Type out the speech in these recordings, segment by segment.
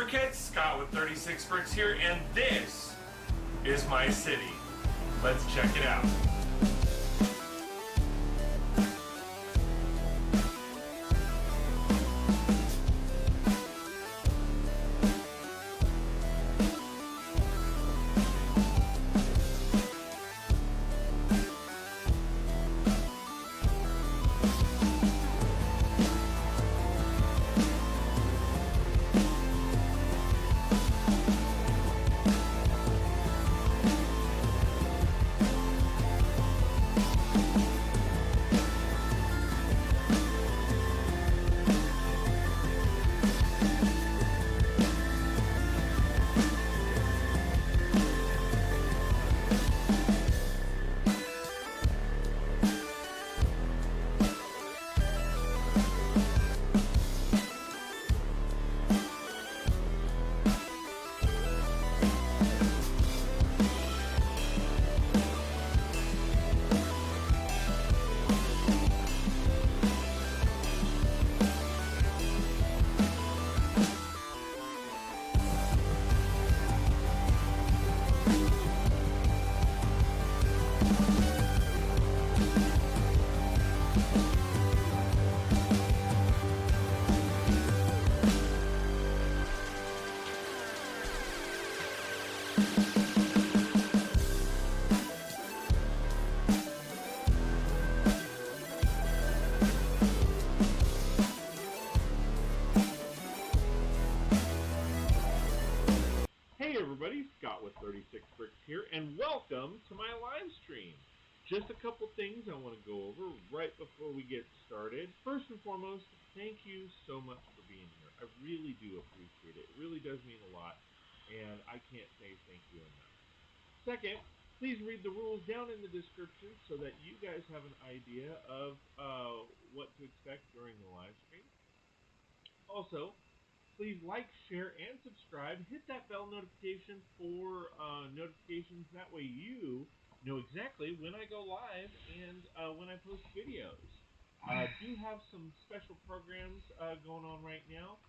Kit, Scott with 36 Bricks here, and this is my city. Let's check it out. Everybody, Scott with 36 Bricks here, and welcome to my live stream. Just a couple things I want to go over right before we get started. First and foremost, thank you so much for being here. I really do appreciate it. It really does mean a lot, and I can't say thank you enough. Second, please read the rules down in the description so that you guys have an idea of what to expect during the live stream. Also, please like, share, and subscribe. Hit that bell notification for notifications. That way you know exactly when I go live and when I post videos. I do have some special programs going on right now.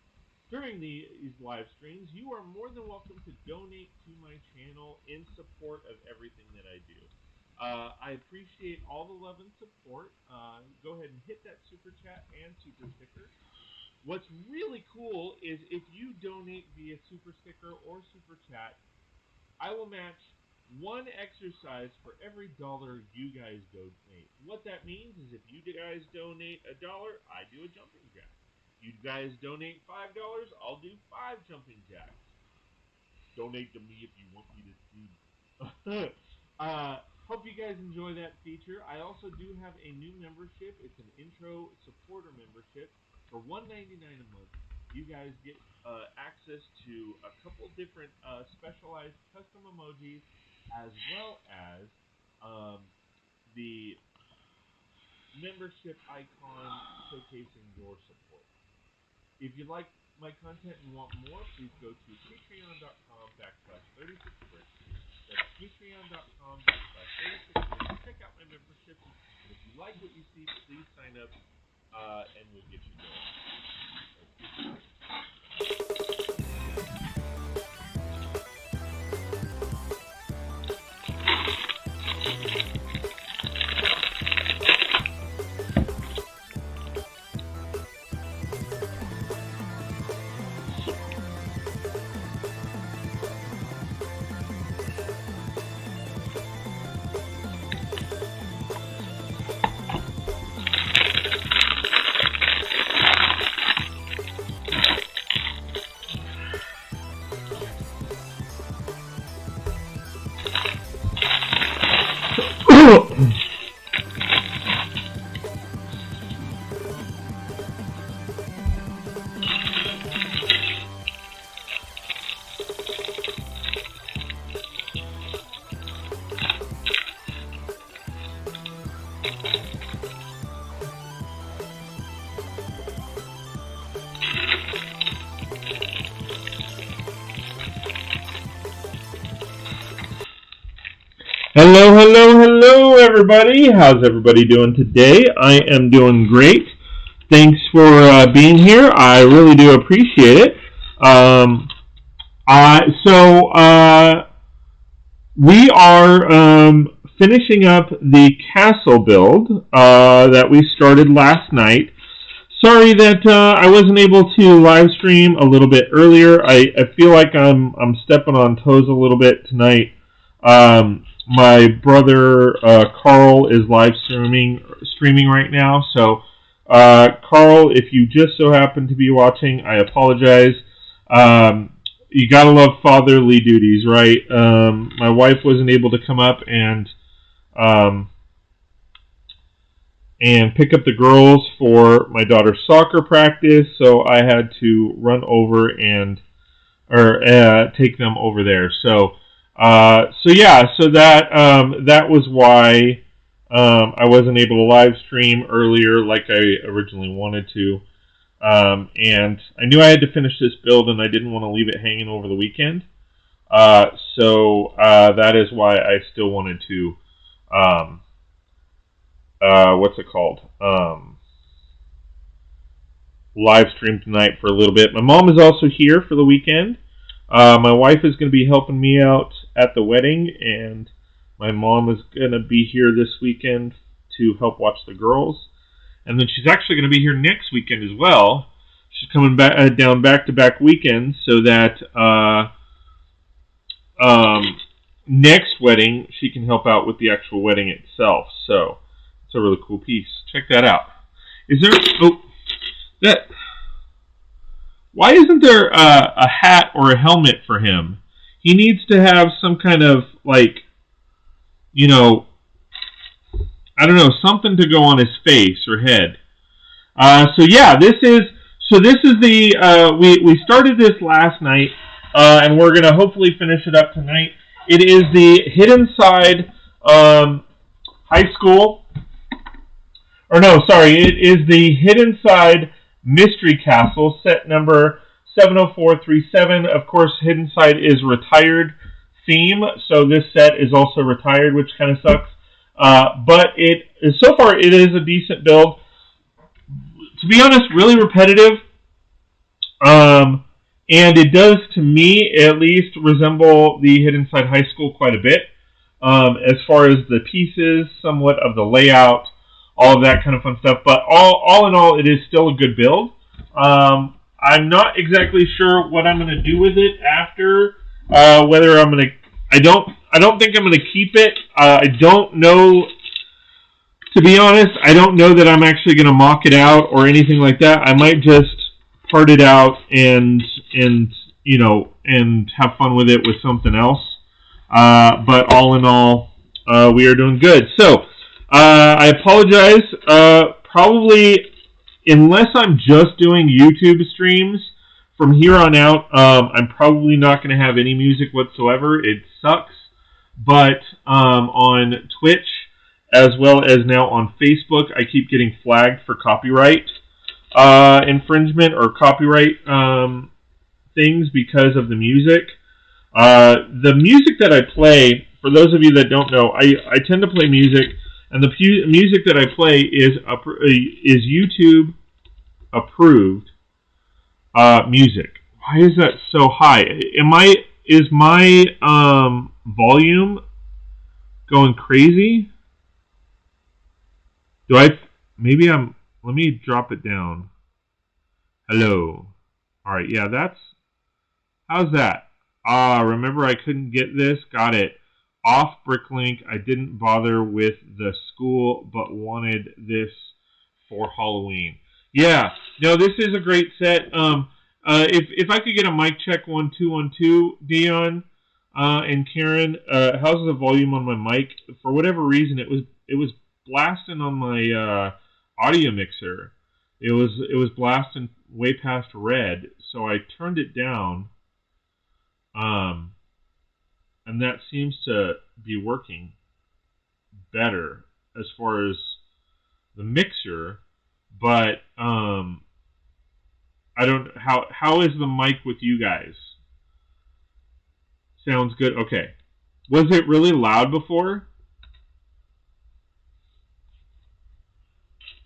During these live streams, you are more than welcome to donate to my channel in support of everything that I do. I appreciate all the love and support. Go ahead and hit that super chat and super sticker. What's really cool is if you donate via super sticker or super chat, I will match one exercise for every $1 you guys donate. What that means is if you guys donate $1, I do a jumping jack. You guys donate $5, I'll do 5 jumping jacks. Donate to me if you want me to see. Hope you guys enjoy that feature. I also do have a new membership. It's an intro supporter membership. For $1.99 a month, you guys get access to a couple different specialized custom emojis, as well as the membership icon showcasing your support. If you like my content and want more, please go to patreon.com/36bricks. That's patreon.com/36bricks. Check out my membership, and if you like what you see, please sign up. And we'll get you going. Hello, everybody. How's everybody doing today? I am doing great. Thanks for being here. I really do appreciate it. We are finishing up the castle build that we started last night. Sorry that I wasn't able to live stream a little bit earlier. I feel like I'm stepping on toes a little bit tonight. My brother Carl is live streaming right now. So, Carl, if you just so happen to be watching, I apologize. You gotta love fatherly duties, right? My wife wasn't able to come up and pick up the girls for my daughter's soccer practice, so I had to run over and take them over there. So that was why I wasn't able to live stream earlier like I originally wanted to. And I knew I had to finish this build, and I didn't want to leave it hanging over the weekend. So that is why I still wanted to, live stream tonight for a little bit. My mom is also here for the weekend. My wife is going to be helping me out at the wedding, and my mom is going to be here this weekend to help watch the girls. And then she's actually going to be here next weekend as well. She's coming back down back-to-back weekends so that next wedding she can help out with the actual wedding itself. So it's a really cool piece. Check that out. Why isn't there a hat or a helmet for him? He needs to have some kind of I don't know, something to go on his face or head. This is the we started this last night, and we're gonna hopefully finish it up tonight. It is the Hidden Side High School, it is the Hidden Side Mystery Castle, set number 70437. Of course, Hidden Side is retired theme, so this set is also retired, which kind of sucks. But so far it is a decent build. To be honest, really repetitive. And it does, to me, at least resemble the Hidden Side High School quite a bit. As far as the pieces, somewhat of the layout, all of that kind of fun stuff. But all in all, it is still a good build. I'm not exactly sure what I'm going to do with it after. Whether I'm going to... I don't think I'm going to keep it. I don't know, to be honest, I don't know that I'm actually going to mock it out or anything like that. I might just part it out and have fun with it with something else. But all in all, we are doing good. So, I apologize. Probably, unless I'm just doing YouTube streams, from here on out, I'm probably not going to have any music whatsoever. It sucks. But on Twitch, as well as now on Facebook, I keep getting flagged for copyright infringement or copyright things because of the music. The music that I play, for those of you that don't know, I tend to play music, and the music that I play is YouTube approved music. Why is that so high? Is my volume going crazy? Let me drop it down. Hello. Alright, yeah, how's that? Remember I couldn't get this? Got it. Off Bricklink. I didn't bother with the school, but wanted this for Halloween. Yeah, no, this is a great set. If I could get a mic check 1 2 1 2, Dion and Karen, how's the volume on my mic? For whatever reason, it was blasting on my audio mixer. It was blasting way past red, so I turned it down. And that seems to be working better as far as the mixer. But I don't. How is the mic with you guys? Sounds good. Okay. Was it really loud before?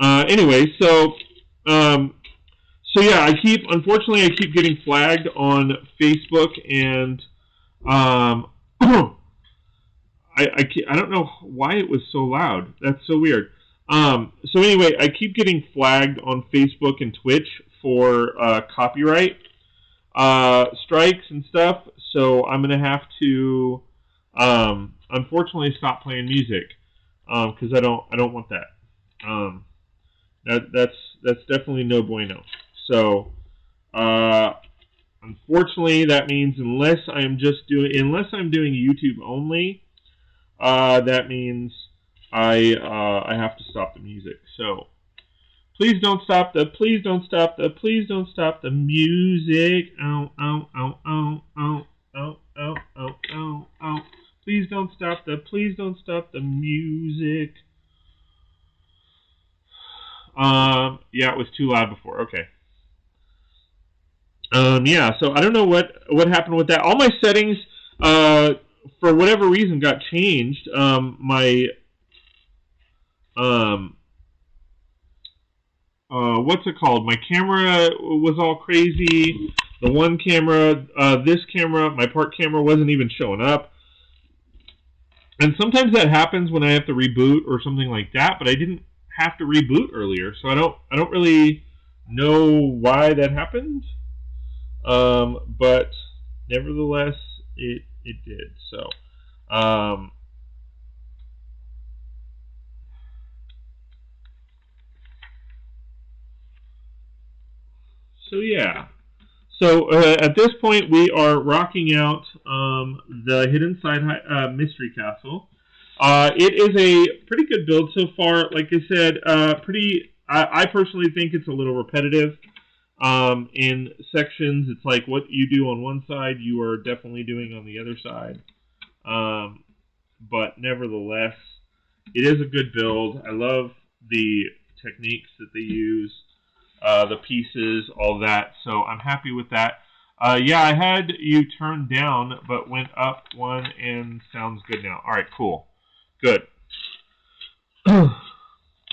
Anyway, so So yeah, unfortunately, I keep getting flagged on Facebook, and I don't know why it was so loud. That's so weird. So anyway, I keep getting flagged on Facebook and Twitch for copyright strikes and stuff. So I'm gonna have to unfortunately stop playing music because I don't want that. That's definitely no bueno. So unfortunately, that means unless I'm doing YouTube only, that means I have to stop the music. So please don't stop the music. Ow, ow, ow, ow, ow, ow, ow, ow, ow, ow. Please don't stop the music. Yeah, it was too loud before. Okay. Yeah, so I don't know what happened with that. All my settings, for whatever reason, got changed. What's it called? My camera was all crazy. The one camera, this camera, my part camera wasn't even showing up. And sometimes that happens when I have to reboot or something like that, but I didn't have to reboot earlier, so I don't really know why that happened. But nevertheless, it did. So, so yeah. So at this point, we are rocking out the Hidden Side Mystery Castle. It is a pretty good build so far. Like I said, I personally think it's a little repetitive. In sections, it's like what you do on one side, you are definitely doing on the other side. But nevertheless, it is a good build. I love the techniques that they use, the pieces, all that. So I'm happy with that. Yeah, I had you turned down, but went up one and sounds good now. All right, cool. Good. All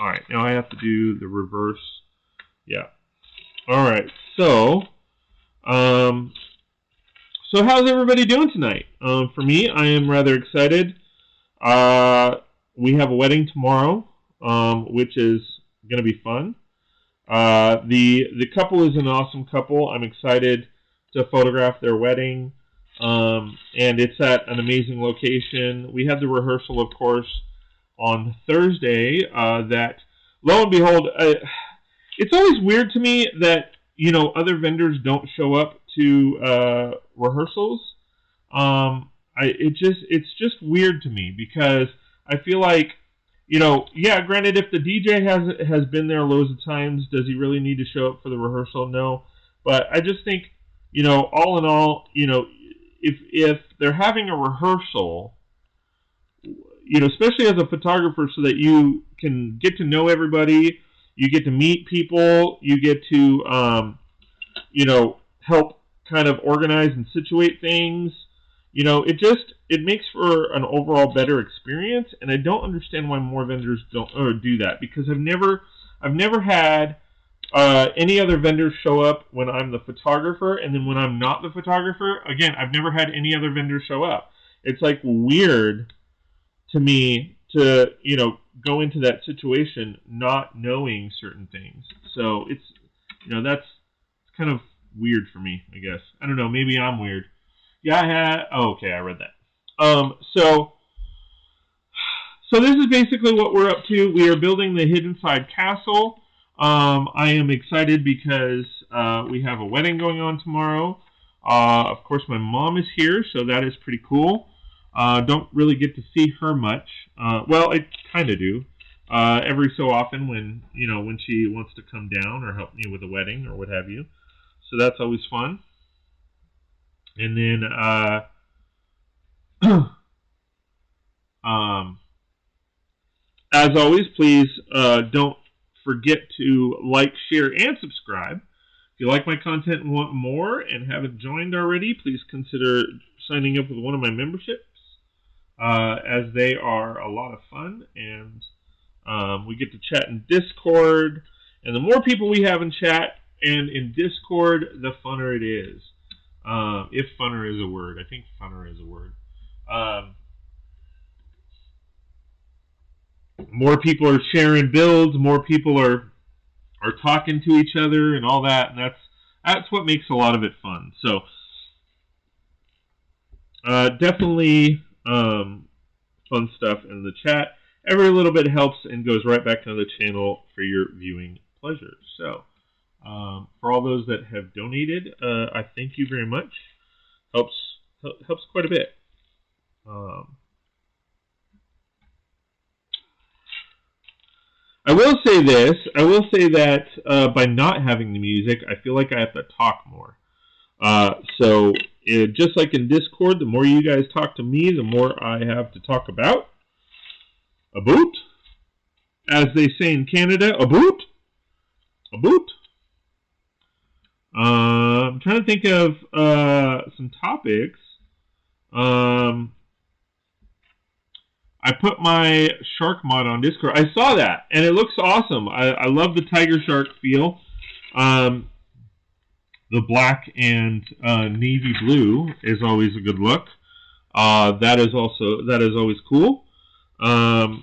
right, now I have to do the reverse. Yeah. All right, so how's everybody doing tonight? For me, I am rather excited. We have a wedding tomorrow, which is going to be fun. The couple is an awesome couple. I'm excited to photograph their wedding, and it's at an amazing location. We had the rehearsal, of course, on Thursday. That, lo and behold, it's always weird to me that, you know, other vendors don't show up to rehearsals. It's just weird to me because I feel like, you know, yeah, granted, if the DJ has been there loads of times, does he really need to show up for the rehearsal? No. But I just think, you know, all in all, you know, if they're having a rehearsal, you know, especially as a photographer, so that you can get to know everybody, you get to meet people, you get to, you know, help kind of organize and situate things. You know, it makes for an overall better experience, and I don't understand why more vendors don't do that, because I've never had any other vendors show up when I'm the photographer, and then when I'm not the photographer, again, I've never had any other vendors show up. It's like weird to me to, you know, go into that situation not knowing certain things. So it's, you know, that's kind of weird for me, I guess. I don't know, maybe I'm weird. Yeah, okay, I read that. So this is basically what we're up to. We are building the Hidden Side Castle. I am excited because we have a wedding going on tomorrow. Of course, my mom is here, so that is pretty cool. Don't really get to see her much. Well, I kind of do. Every so often when she wants to come down or help me with a wedding or what have you. So that's always fun. And then, as always, please don't forget to like, share, and subscribe. If you like my content and want more and haven't joined already, please consider signing up with one of my memberships, as they are a lot of fun, and we get to chat in Discord. And the more people we have in chat, and in Discord, the funner it is. If funner is a word. I think funner is a word. More people are sharing builds, more people are talking to each other and all that, and that's what makes a lot of it fun. So definitely fun stuff in the chat. Every little bit helps and goes right back to the channel for your viewing pleasure. So for all those that have donated, I thank you very much. Helps quite a bit. I will say this. I will say that by not having the music, I feel like I have to talk more. So just like in Discord, the more you guys talk to me, the more I have to talk about. A boot, as they say in Canada. A boot. A boot. I'm trying to think of some topics. I put my shark mod on Discord. I saw that, and it looks awesome. I love the tiger shark feel. The black and navy blue is always a good look. That is always cool. I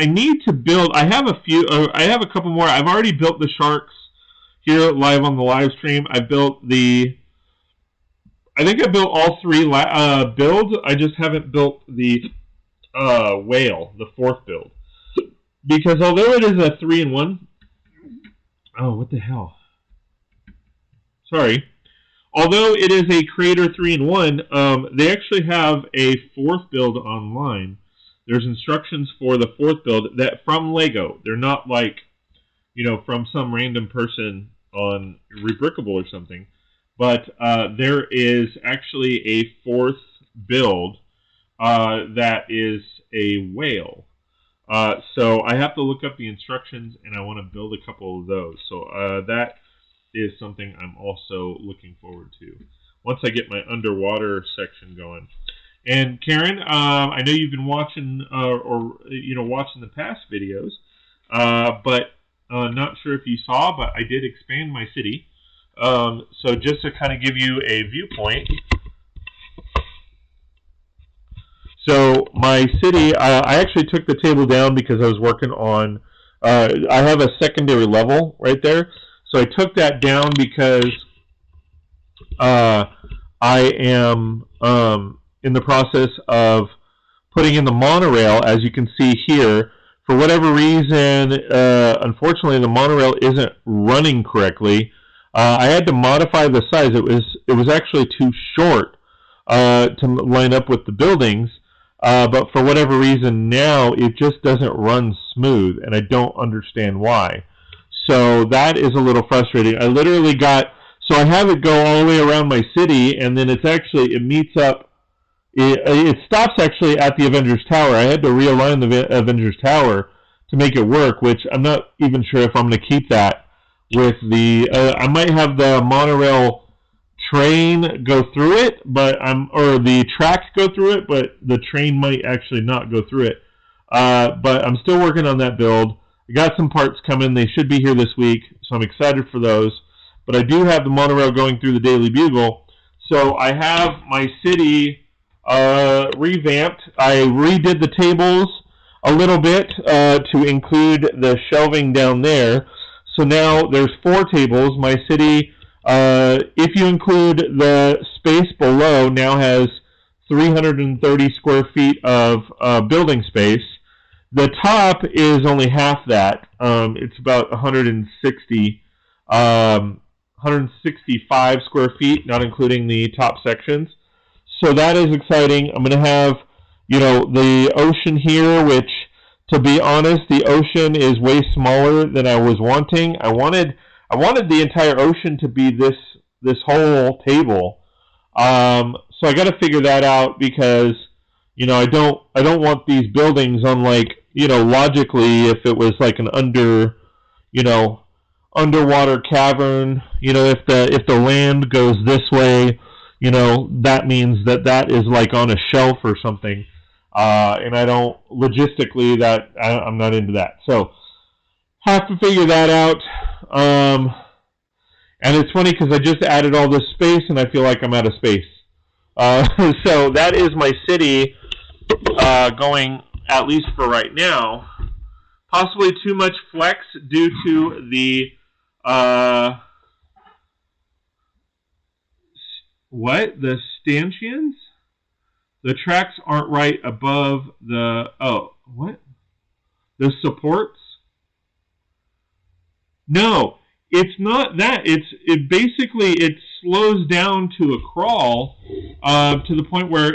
need to build. I have a few. I have a couple more. I've already built the sharks here live on the live stream. I built the. I think I built all three builds. I just haven't built the whale, the fourth build, because although it is a 3-in-1. Oh, what the hell! Sorry. Although it is a Creator 3-in-1, they actually have a fourth build online. There's instructions for the fourth build that from Lego. They're not like, from some random person on Rebrickable or something. But there is actually a fourth build that is a whale. So I have to look up the instructions, and I want to build a couple of those. So that is something I'm also looking forward to once I get my underwater section going. And Karen, I know you've been watching watching the past videos, but not sure if you saw, but I did expand my city. So just to kind of give you a viewpoint. So my city, I actually took the table down because I was working on, I have a secondary level right there. So I took that down because I am in the process of putting in the monorail, as you can see here. For whatever reason, unfortunately, the monorail isn't running correctly. I had to modify the size. It was actually too short to line up with the buildings. But for whatever reason, now it just doesn't run smooth, and I don't understand why. So that is a little frustrating. I literally so I have it go all the way around my city, and then it meets up. It stops actually at the Avengers Tower. I had to realign the Avengers Tower to make it work, which I'm not even sure if I'm going to keep that with the. I might have the monorail train go through it, or the track go through it, but the train might actually not go through it. But I'm still working on that build. I got some parts coming. They should be here this week, so I'm excited for those. But I do have the monorail going through the Daily Bugle. So I have my city revamped. I redid the tables a little bit to include the shelving down there. So now there's 4 tables. My city, if you include the space below, now has 330 square feet of building space. The top is only half that. It's about 165 square feet, not including the top sections. So that is exciting. I'm going to have, the ocean here, which, to be honest, the ocean is way smaller than I was wanting. I wanted the entire ocean to be this whole table. So I got to figure that out because, I don't want these buildings on logically, if it was like an underwater cavern, if the land goes this way, that means that is like on a shelf or something. And I don't, logistically, I'm not into that. So have to figure that out. And it's funny because I just added all this space and I feel like I'm out of space. So that is my city going, at least for right now. Possibly too much flex due to the the stanchions? The tracks aren't right above the the supports? No, it's not that. It basically slows down to a crawl to the point where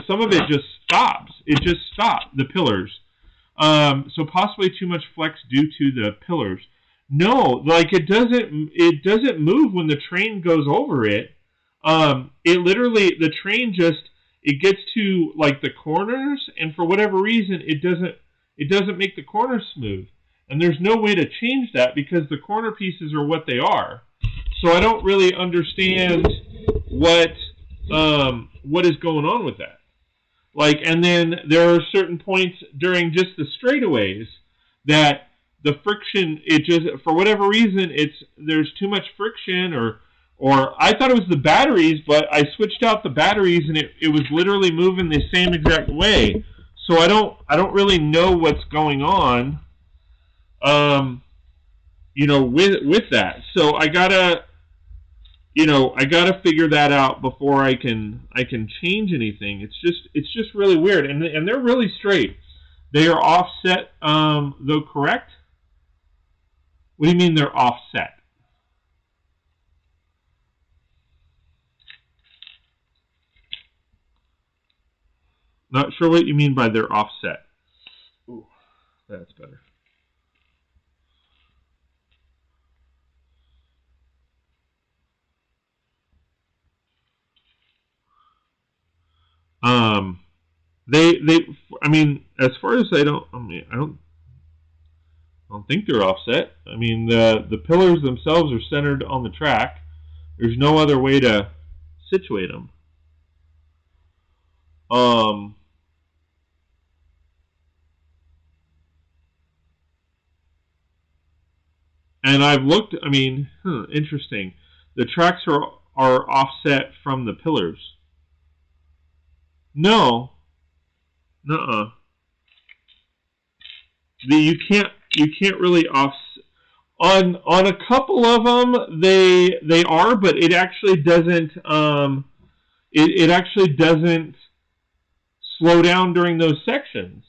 some of it just stops. It just stopped, the pillars. So possibly too much flex due to the pillars. No, like it doesn't move when the train goes over it. It literally, the train it gets to like the corners, and for whatever reason it doesn't make the corners smooth. And there's no way to change that because the corner pieces are what they are. So I don't really understand what is going on with that. Like, and then there are certain points during just the straightaways that the friction, for whatever reason, there's too much friction, or I thought it was the batteries, but I switched out the batteries and it was literally moving the same exact way. So I don't really know what's going on, with that. So I gotta figure that out before I can change anything. It's just really weird, and they're really straight. They are offset, though, correct? What do you mean they're offset? Not sure what you mean by they're offset. Ooh, that's better. I mean, as far as I don't think they're offset. I mean, the pillars themselves are centered on the track. There's no other way to situate them. And I've looked, I mean, interesting. The tracks are offset from the pillars. No. Nuh-uh. You can't really offset. On a couple of them they are, but it actually doesn't it actually doesn't slow down during those sections.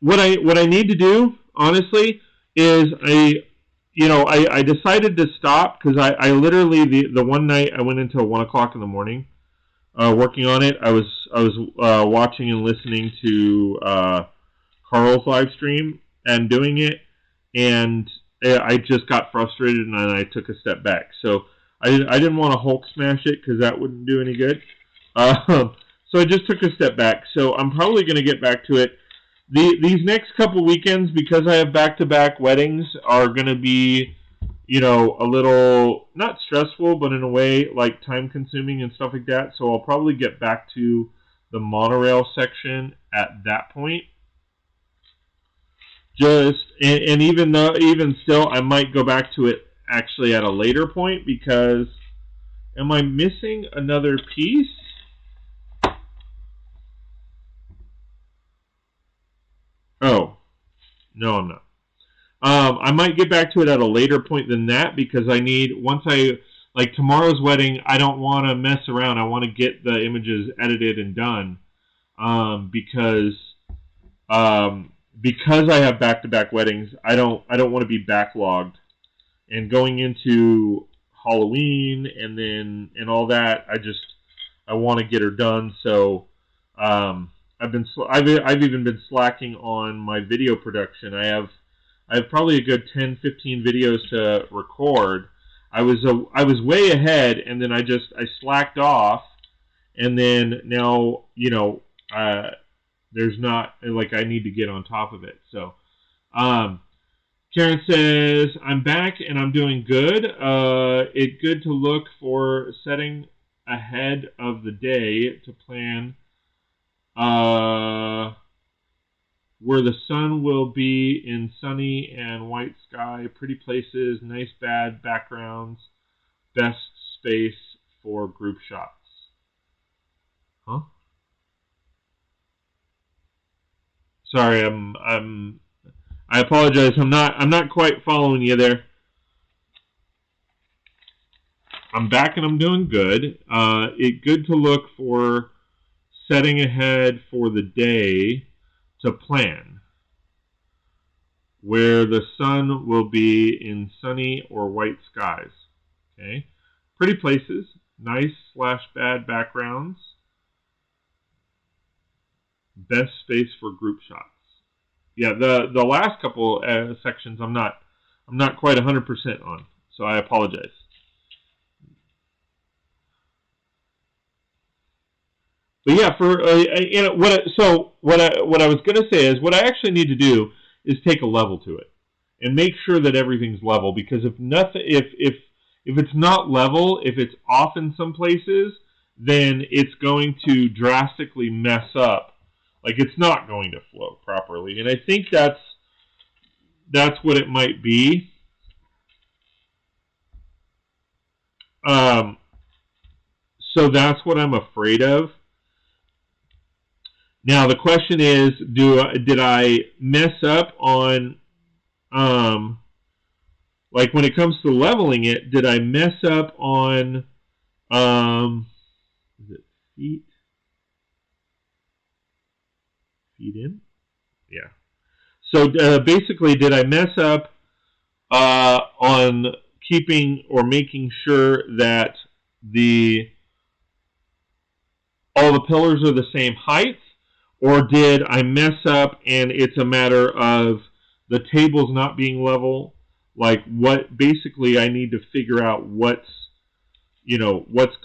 What I need to do, honestly, is I decided to stop because I literally the one night I went until 1 o'clock in the morning working on it. I was watching and listening to Carl's live stream and doing it, and I just got frustrated and I took a step back. So I didn't want to Hulk smash it because that wouldn't do any good. So I just took a step back. So I'm probably going to get back to it. These next couple weekends, because I have back-to-back weddings, are going to be, a little, not stressful, but in a way, like, time-consuming and stuff like that. So I'll probably get back to the monorail section at that point. And even still, I might go back to it actually at a later point, because am I missing another piece? Oh, no, I'm not. I might get back to it at a later point than that, because like tomorrow's wedding, I don't want to mess around. I want to get the images edited and done, because I have back-to-back weddings. I don't want to be backlogged, and going into Halloween and all that. I want to get her done. So I've even been slacking on my video production. I have probably a good 10-15 videos to record. I was way ahead, and then I slacked off, and then now there's not, like, I need to get on top of it. So Karen says, I'm back and I'm doing good. It's good to look for setting ahead of the day to plan where the sun will be in sunny and white sky, pretty places, nice bad backgrounds, best space for group shots. Huh? Sorry, I apologize. I'm not quite following you there. I'm back and I'm doing good. It's good to look for setting ahead for the day to plan where the sun will be in sunny or white skies. Okay, pretty places, nice/bad backgrounds, best space for group shots. Yeah, the last couple sections I'm not quite 100% on, so I apologize. But yeah, for what I was going to say is what I actually need to do is take a level to it and make sure that everything's level, because if it's not level, if it's off in some places, then it's going to drastically mess up. Like, it's not going to flow properly. And I think that's what it might be. So that's what I'm afraid of. Now, the question is, did I mess up on, like when it comes to leveling it, did I mess up on, is it feet? Feed in? Yeah. So basically, did I mess up on keeping or making sure that all the pillars are the same height, or did I mess up and it's a matter of the tables not being level? Like, what basically I need to figure out what's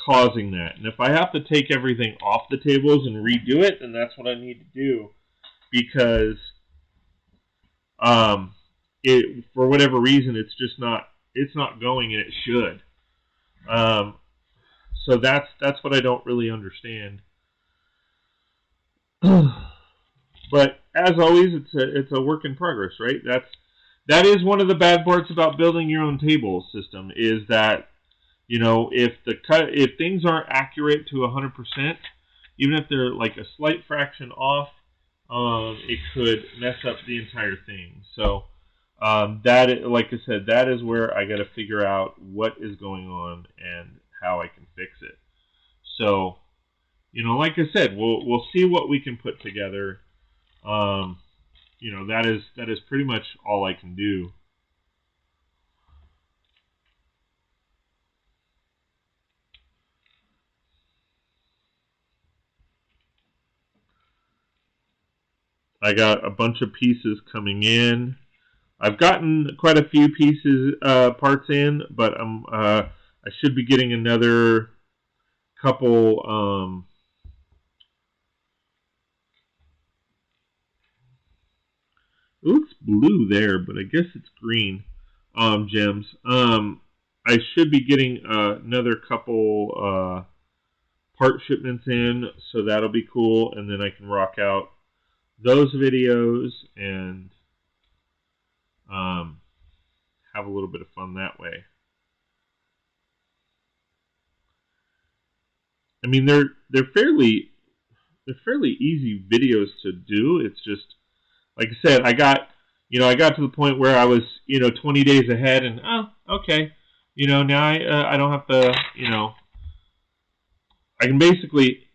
causing that. And if I have to take everything off the tables and redo it, then that's what I need to do. Because for whatever reason, it's not going, and it should. So that's what I don't really understand. But as always, it's a work in progress, right? That is one of the bad parts about building your own table system, is that if things aren't accurate to 100%, even if they're like a slight fraction off, it could mess up the entire thing. So like I said, that is where I got to figure out what is going on and how I can fix it. So, like I said, we'll see what we can put together. That is pretty much all I can do. I got a bunch of pieces coming in. I've gotten quite a few parts in, but I should be getting another couple. It looks blue there, but I guess it's green gems. I should be getting another couple part shipments in, so that'll be cool, and then I can rock out those videos and have a little bit of fun that way. I mean, they're fairly easy videos to do. It's just, like I said, I got to the point where I was 20 days ahead, and okay, now I don't have to, I can basically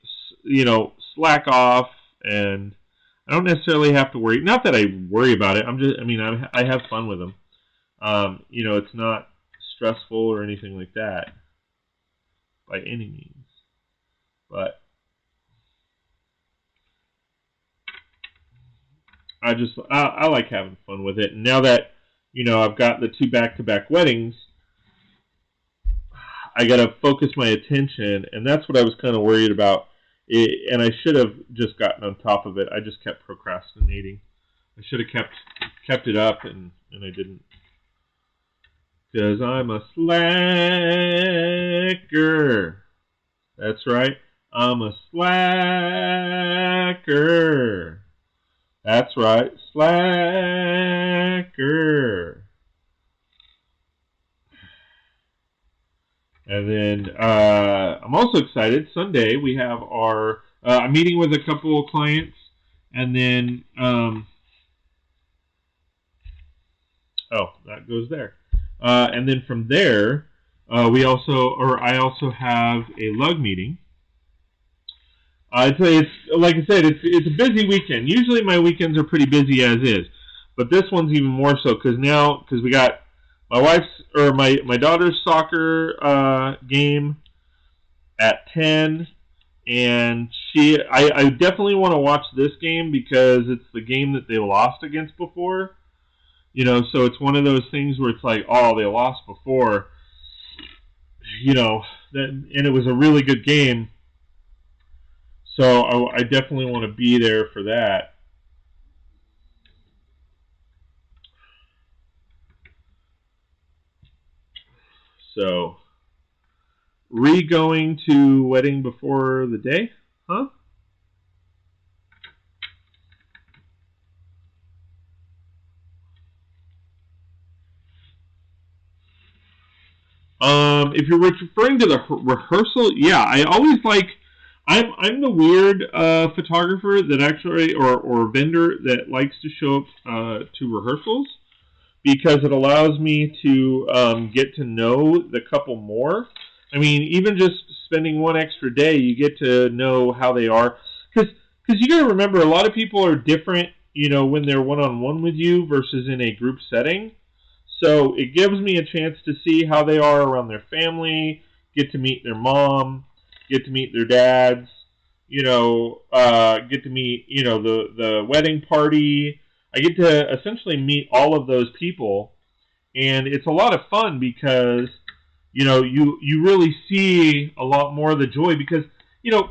slack off, and I don't necessarily have to worry. Not that I worry about it. I have fun with them. It's not stressful or anything like that by any means. But I like having fun with it. And now that I've got the 2 back-to-back weddings, I got to focus my attention, and that's what I was kind of worried about. And I should have just gotten on top of it. I just kept procrastinating. I should have kept kept it up and I didn't. Because I'm a slacker. That's right. I'm a slacker. That's right. Slacker. And then I'm also excited. Sunday we have our I'm meeting with a couple of clients, and then that goes there. And then from there, I also have a lug meeting. It's like I said, it's a busy weekend. Usually my weekends are pretty busy as is, but this one's even more so because we got my daughter's soccer game at 10, and I definitely want to watch this game because it's the game that they lost against before. So it's one of those things where it's like, oh, they lost before, and it was a really good game. So I definitely want to be there for that. So, going to wedding before the day? Huh? If you're referring to the rehearsal, yeah, I always like. I'm the weird photographer that actually, or vendor that likes to show up to rehearsals because it allows me to get to know the couple more. I mean, even just spending one extra day, you get to know how they are. Because you got to remember, a lot of people are different, when they're one-on-one with you versus in a group setting. So it gives me a chance to see how they are around their family, get to meet their mom, get to meet their dads, get to meet, the wedding party. I get to essentially meet all of those people, and it's a lot of fun because, you really see a lot more of the joy because,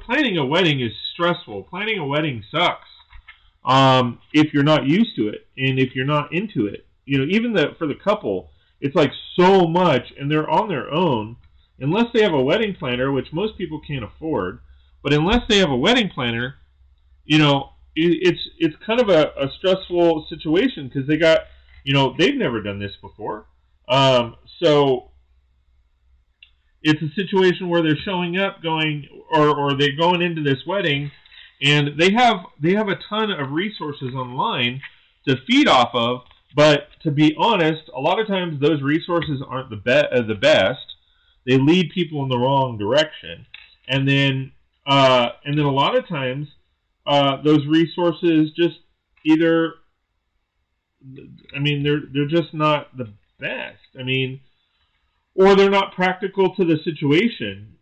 planning a wedding is stressful. Planning a wedding sucks if you're not used to it and if you're not into it. Even for the couple, it's like so much, and they're on their own. Unless they have a wedding planner, which most people can't afford, but unless they have a wedding planner, it's kind of a stressful situation because they got, they've never done this before. So it's a situation where they're showing up, or they're going into this wedding, and they have a ton of resources online to feed off of. But to be honest, a lot of times those resources aren't the best. They lead people in the wrong direction, and then a lot of times those resources just either, they're just not the best. Or they're not practical to the situation.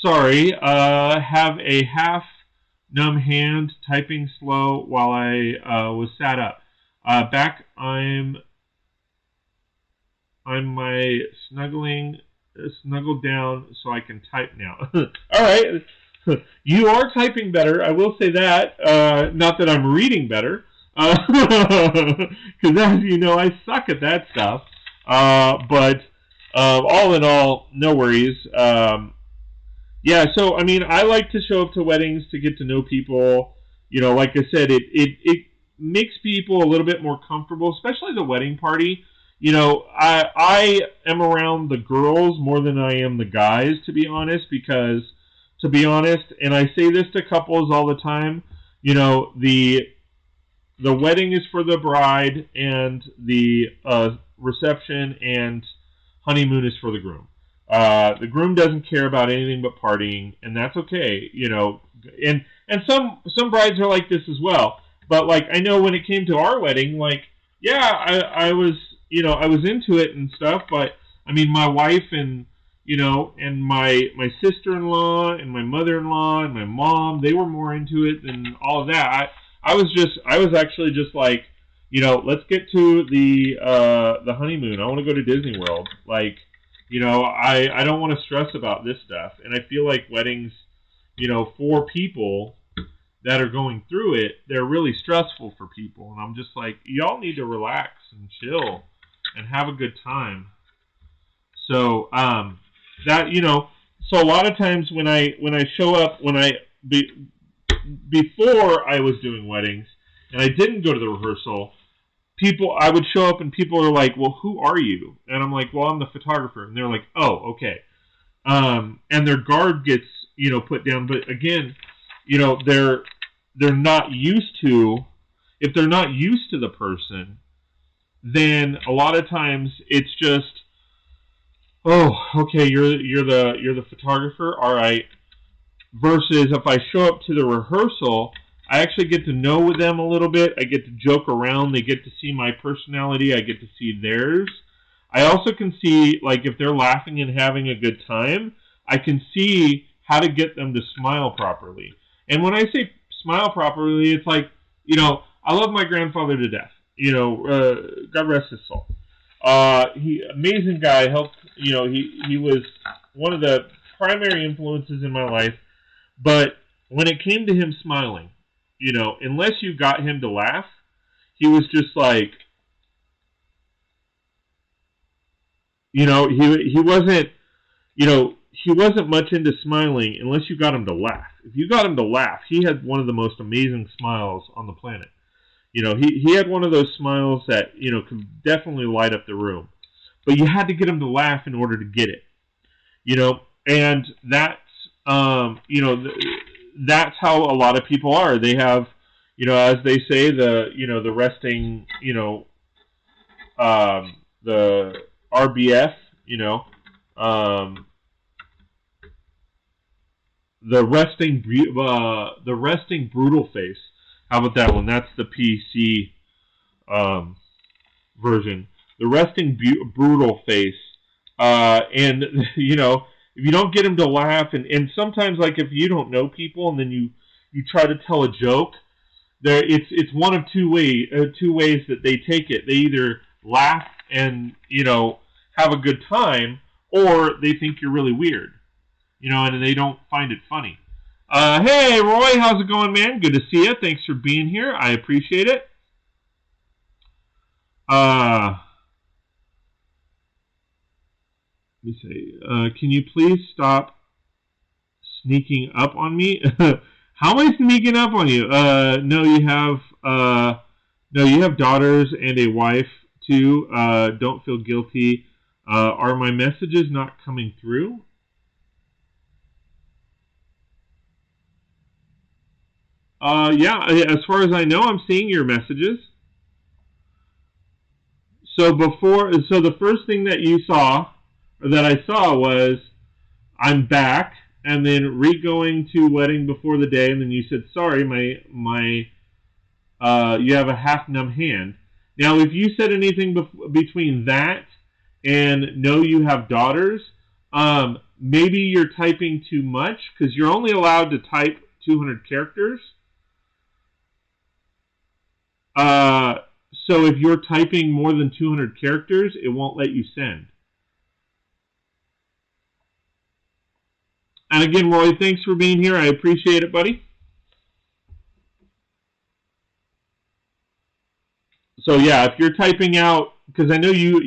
Sorry, have a half numb hand, typing slow while I was sat up. Back, I'm snuggled down so I can type now. All right, you are typing better. I will say that. Not that I'm reading better, because as you know, I suck at that stuff. But all in all, no worries. Yeah. So I like to show up to weddings to get to know people. Like I said, it makes people a little bit more comfortable, especially the wedding party. I am around the girls more than I am the guys, to be honest, because, and I say this to couples all the time, the wedding is for the bride and the reception and honeymoon is for the groom. The groom doesn't care about anything but partying, and that's okay, and some brides are like this as well. But I know when it came to our wedding, I was into it and stuff, but my wife and and my sister-in-law and my mother-in-law and my mom, they were more into it than all of that. I was actually just let's get to the honeymoon. I want to go to Disney World. I don't want to stress about this stuff. And I feel like weddings, for people, that are going through it, they're really stressful for people. And I'm just like, y'all need to relax and chill and have a good time. So that, you know, so a lot of times when I show up, before I was doing weddings and I didn't go to the rehearsal, I would show up and people are like, well, who are you? And I'm like, well, I'm the photographer. And they're like, oh, okay. And their guard gets, you know, put down. But again, you know, they're not used to, if they're not used to the person, then a lot of times it's just, oh, okay, you're the photographer, all right. Versus if I show up to the rehearsal, I actually get to know them a little bit. I get to joke around. They get to see my personality. I get to see theirs. I also can see, like, if they're laughing and having a good time, I can see how to get them to smile properly. And when I say smile properly, it's like, you know, I love my grandfather to death. You know, God rest his soul. Amazing guy. Helped, you know, he was one of the primary influences in my life. But when it came to him smiling, you know, unless you got him to laugh, he was just like, you know, he wasn't, you know, he wasn't much into smiling unless you got him to laugh. If you got him to laugh, he had one of the most amazing smiles on the planet. You know, he had one of those smiles that, you know, could definitely light up the room. But you had to get him to laugh in order to get it. You know, and that's, you know, that's how a lot of people are. They have, you know, as they say, the resting, you know, the RBF, you know, the resting brutal face. How about that one? That's the PC version. The resting brutal face, and you know, if you don't get them to laugh, and sometimes, like, if you don't know people and then you try to tell a joke, it's one of two ways that they take it. They either laugh and, you know, have a good time, or they think you're really weird, you know, and they don't find it funny. Hey, Roy, how's it going, man? Good to see you. Thanks for being here. I appreciate it. Let me see. Can you please stop sneaking up on me? How am I sneaking up on you? No, you have daughters and a wife too. Don't feel guilty. Are my messages not coming through? Yeah, as far as I know, I'm seeing your messages. So the first thing that you saw, or that I saw, was I'm back, and then re-going to wedding before the day, and then you said, sorry, you have a half-numb hand. Now, if you said anything between that and no, you have daughters, maybe you're typing too much, because you're only allowed to type 200 characters. So if you're typing more than 200 characters, it won't let you send. And again, Roy, thanks for being here. I appreciate it, buddy. So yeah, if you're typing out, because I know you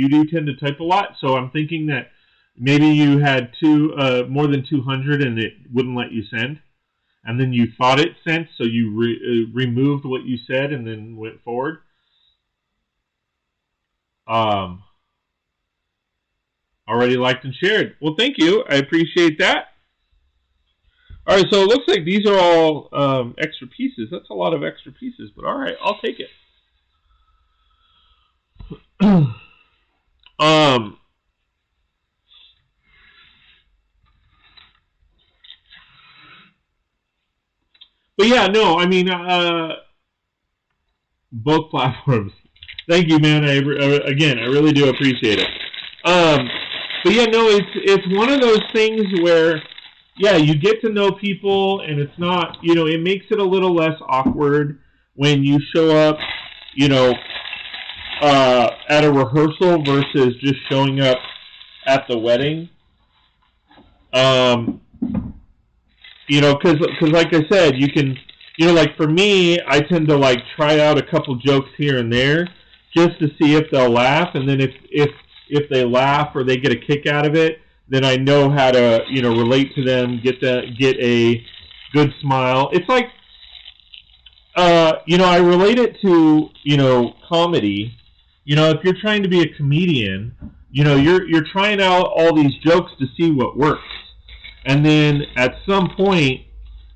do tend to type a lot, so I'm thinking that maybe you had more than 200 and it wouldn't let you send. And then you thought it sent, so you removed what you said and then went forward. Already liked and shared. Well, thank you. I appreciate that. All right, so it looks like these are all extra pieces. That's a lot of extra pieces, but all right, I'll take it. But yeah, no, I mean, both platforms. Thank you, man. Again, I really do appreciate it. But yeah, no, it's one of those things where, yeah, you get to know people, and it's not, you know, it makes it a little less awkward when you show up, you know, at a rehearsal versus just showing up at the wedding. You know, because like I said, you can you know, like for me, I tend to like try out a couple jokes here and there just to see if they'll laugh, and then if they laugh or they get a kick out of it, then I know how to, you know, relate to them, get a good smile. It's like, you know, I relate it to, you know, comedy. You know, if you're trying to be a comedian, you know, you're trying out all these jokes to see what works. And then at some point,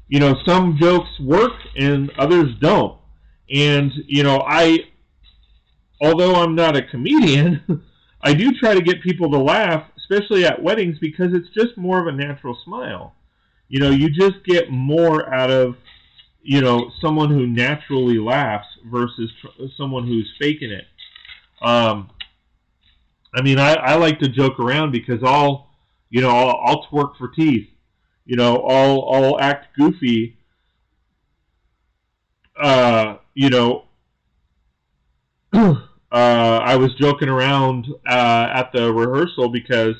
you know, some jokes work and others don't. And, you know, although I'm not a comedian, I do try to get people to laugh, especially at weddings, because it's just more of a natural smile. You know, you just get more out of, you know, someone who naturally laughs versus someone who's faking it. I mean, I like to joke around because I'll twerk for teeth. You know, I'll act goofy. You know, I was joking around at the rehearsal because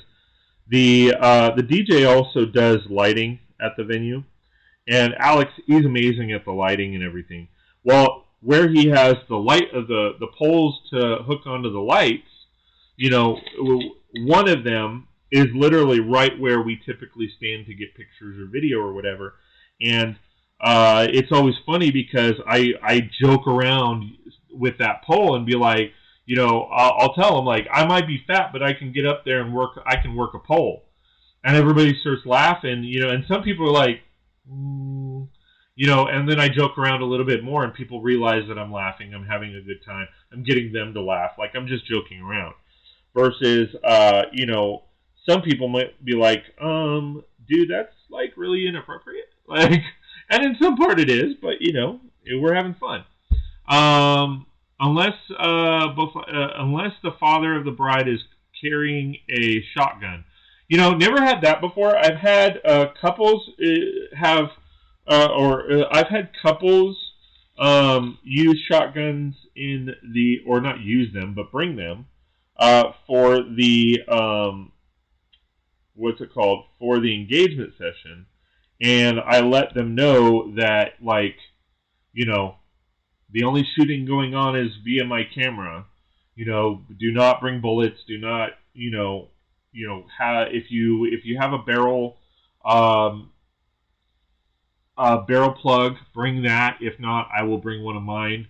the DJ also does lighting at the venue, and Alex, he's amazing at the lighting and everything. Well, where he has the light of the poles to hook onto the lights, you know, one of them is literally right where we typically stand to get pictures or video or whatever. And it's always funny because I joke around with that pole and be like, you know, I'll tell them, like, I might be fat, but I can get up there and I can work a pole. And everybody starts laughing, you know, and some people are like, you know, and then I joke around a little bit more and people realize that I'm laughing, I'm having a good time, I'm getting them to laugh, like I'm just joking around. Versus, you know, some people might be like, dude, that's like really inappropriate. Like, and in some part it is, but you know, we're having fun. Unless the father of the bride is carrying a shotgun. You know, never had that before. I've had couples I've had couples use shotguns or not use them, but bring them for the for the engagement session, and I let them know that, like, you know, the only shooting going on is via my camera. You know, do not bring bullets. Do not, if you have a barrel plug, bring that. If not, I will bring one of mine.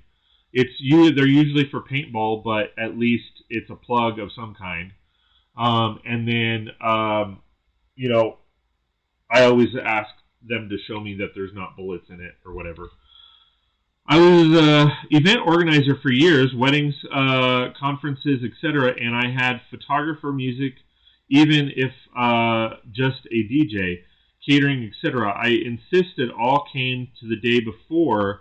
They're usually for paintball, but at least it's a plug of some kind. And then, you know, I always ask them to show me that there's not bullets in it or whatever. I was an event organizer for years, weddings, conferences, etc., and I had photographer, music, even if just a DJ, catering, etc. I insisted all came to the day before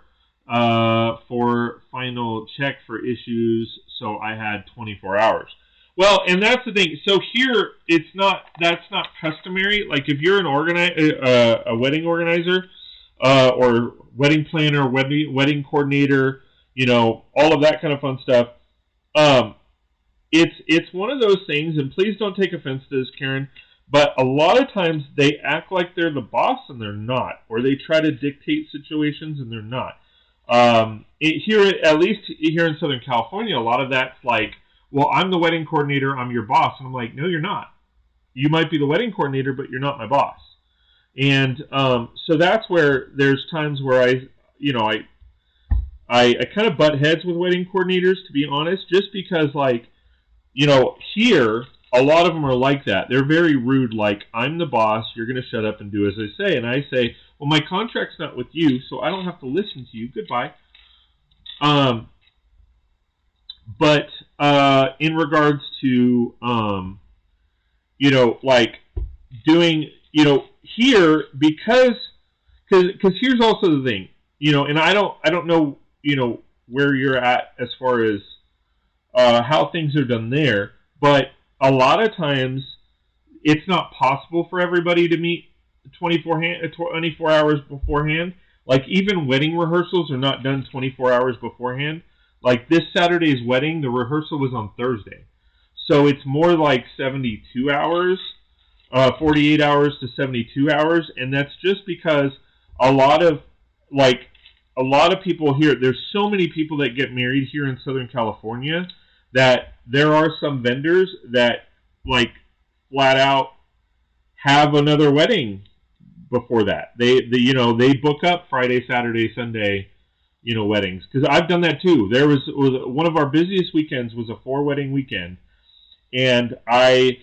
for final check for issues, so I had 24 hours. Well, and that's the thing. So here, that's not customary. Like if you're a wedding organizer, or wedding planner, wedding coordinator, you know, all of that kind of fun stuff. It's one of those things, and please don't take offense to this, Karen, but a lot of times they act like they're the boss and they're not, or they try to dictate situations and they're not. At least here in Southern California, a lot of that's like, well, I'm the wedding coordinator, I'm your boss. And I'm like, no, you're not. You might be the wedding coordinator, but you're not my boss. And so that's where there's times where I kind of butt heads with wedding coordinators, to be honest, just because, like, you know, here, a lot of them are like that. They're very rude, like, I'm the boss, you're going to shut up and do as I say. And I say, well, my contract's not with you, so I don't have to listen to you. Goodbye. But in regards to, you know, like, doing, you know, here, because here's also the thing, you know, and I don't know, you know, where you're at as far as how things are done there, but a lot of times it's not possible for everybody to meet 24 hours beforehand. Like, even wedding rehearsals are not done 24 hours beforehand. Like this Saturday's wedding, the rehearsal was on Thursday, so it's more like 72 hours. 48 hours to 72 hours, and that's just because a lot of, like, a lot of people here, there's so many people that get married here in Southern California that there are some vendors that, like, flat out have another wedding before that. They book up Friday, Saturday, Sunday, weddings. Because I've done that too. There was one of our busiest weekends was a 4-wedding weekend, and I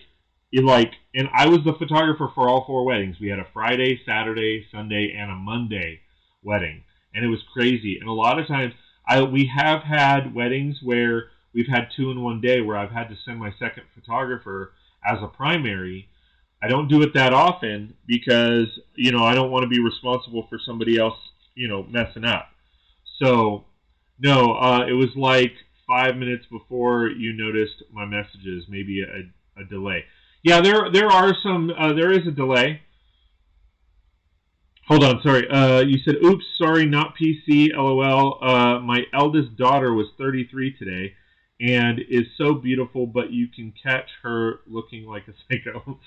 was the photographer for all 4 weddings. We had a Friday, Saturday, Sunday, and a Monday wedding, and it was crazy. And a lot of times, we have had weddings where we've had 2 in one day, where I've had to send my second photographer as a primary. I don't do it that often because, I don't want to be responsible for somebody else, messing up. So, no, it was like 5 minutes before you noticed my messages, maybe a delay. Yeah, there are some, there is a delay. Hold on, sorry. You said, oops, sorry, not PC, LOL. My eldest daughter was 33 today and is so beautiful, but you can catch her looking like a psycho.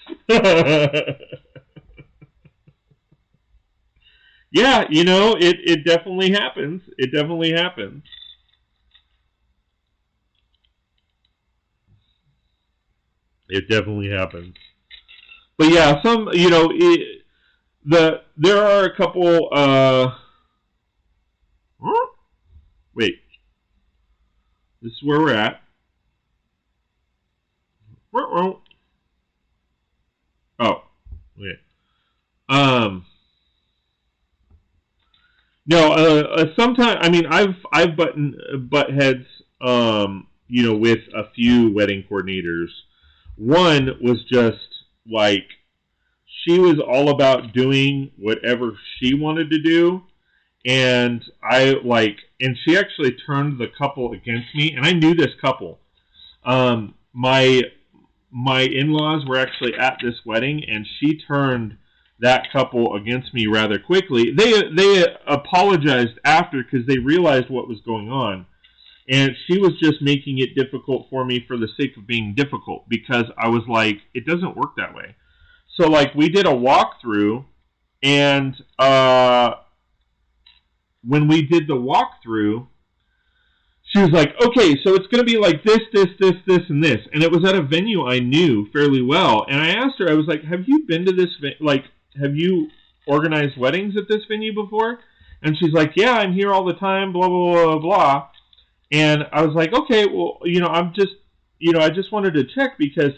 Yeah, it definitely happens. It definitely happens. It definitely happens. But yeah, some, there are a couple, wait. This is where we're at. Oh, wait. No, sometimes, I mean, I've butt heads, with a few wedding coordinators. One was just like, she was all about doing whatever she wanted to do. And and she actually turned the couple against me. And I knew this couple. My in-laws were actually at this wedding, and she turned that couple against me rather quickly. They apologized after because they realized what was going on. And she was just making it difficult for me for the sake of being difficult, because I was like, it doesn't work that way. So, we did a walkthrough, and when we did the walkthrough, she was like, okay, so it's going to be like this, this, this, this, and this. And it was at a venue I knew fairly well. And I asked her, I was like, have you been to this, have you organized weddings at this venue before? And she's like, yeah, I'm here all the time, blah, blah, blah, blah. And I was like, okay, well, I'm just, I just wanted to check because,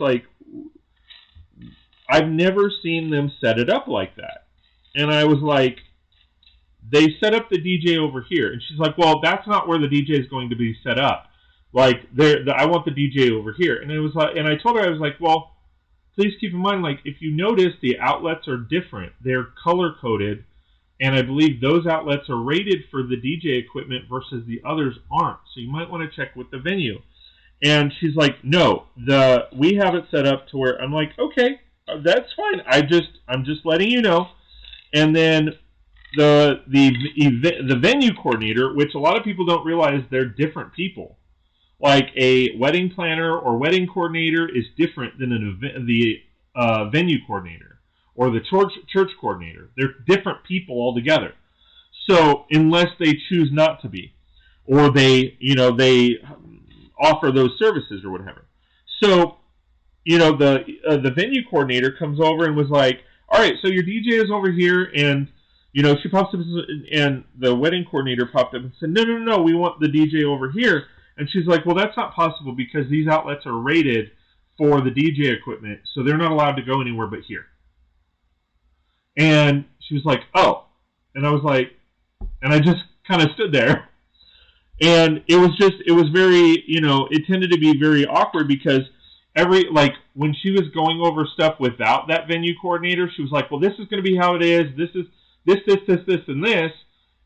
I've never seen them set it up like that. And I was like, they set up the DJ over here. And she's like, well, that's not where the DJ is going to be set up. I want the DJ over here. And it was like, and I told her, I was like, well, please keep in mind, if you notice, the outlets are different. They're color-coded. And I believe those outlets are rated for the DJ equipment versus the others aren't. So you might want to check with the venue. And she's like, no, we have it set up to where I'm like, okay, that's fine. I'm just letting you know. And then the venue coordinator, which a lot of people don't realize, they're different people. Like a wedding planner or wedding coordinator is different than the venue coordinator or the church coordinator. They're different people altogether. So unless they choose not to be, or they offer those services or whatever. So, the venue coordinator comes over and was like, all right, so your DJ is over here, and, she pops up, and the wedding coordinator popped up and said, no, we want the DJ over here. And she's like, well, that's not possible because these outlets are rated for the DJ equipment, so they're not allowed to go anywhere but here. And she was like, oh. And I was like, and I just kind of stood there. And it was very, it tended to be very awkward because when she was going over stuff without that venue coordinator, she was like, well, this is going to be how it is. This is this, and this.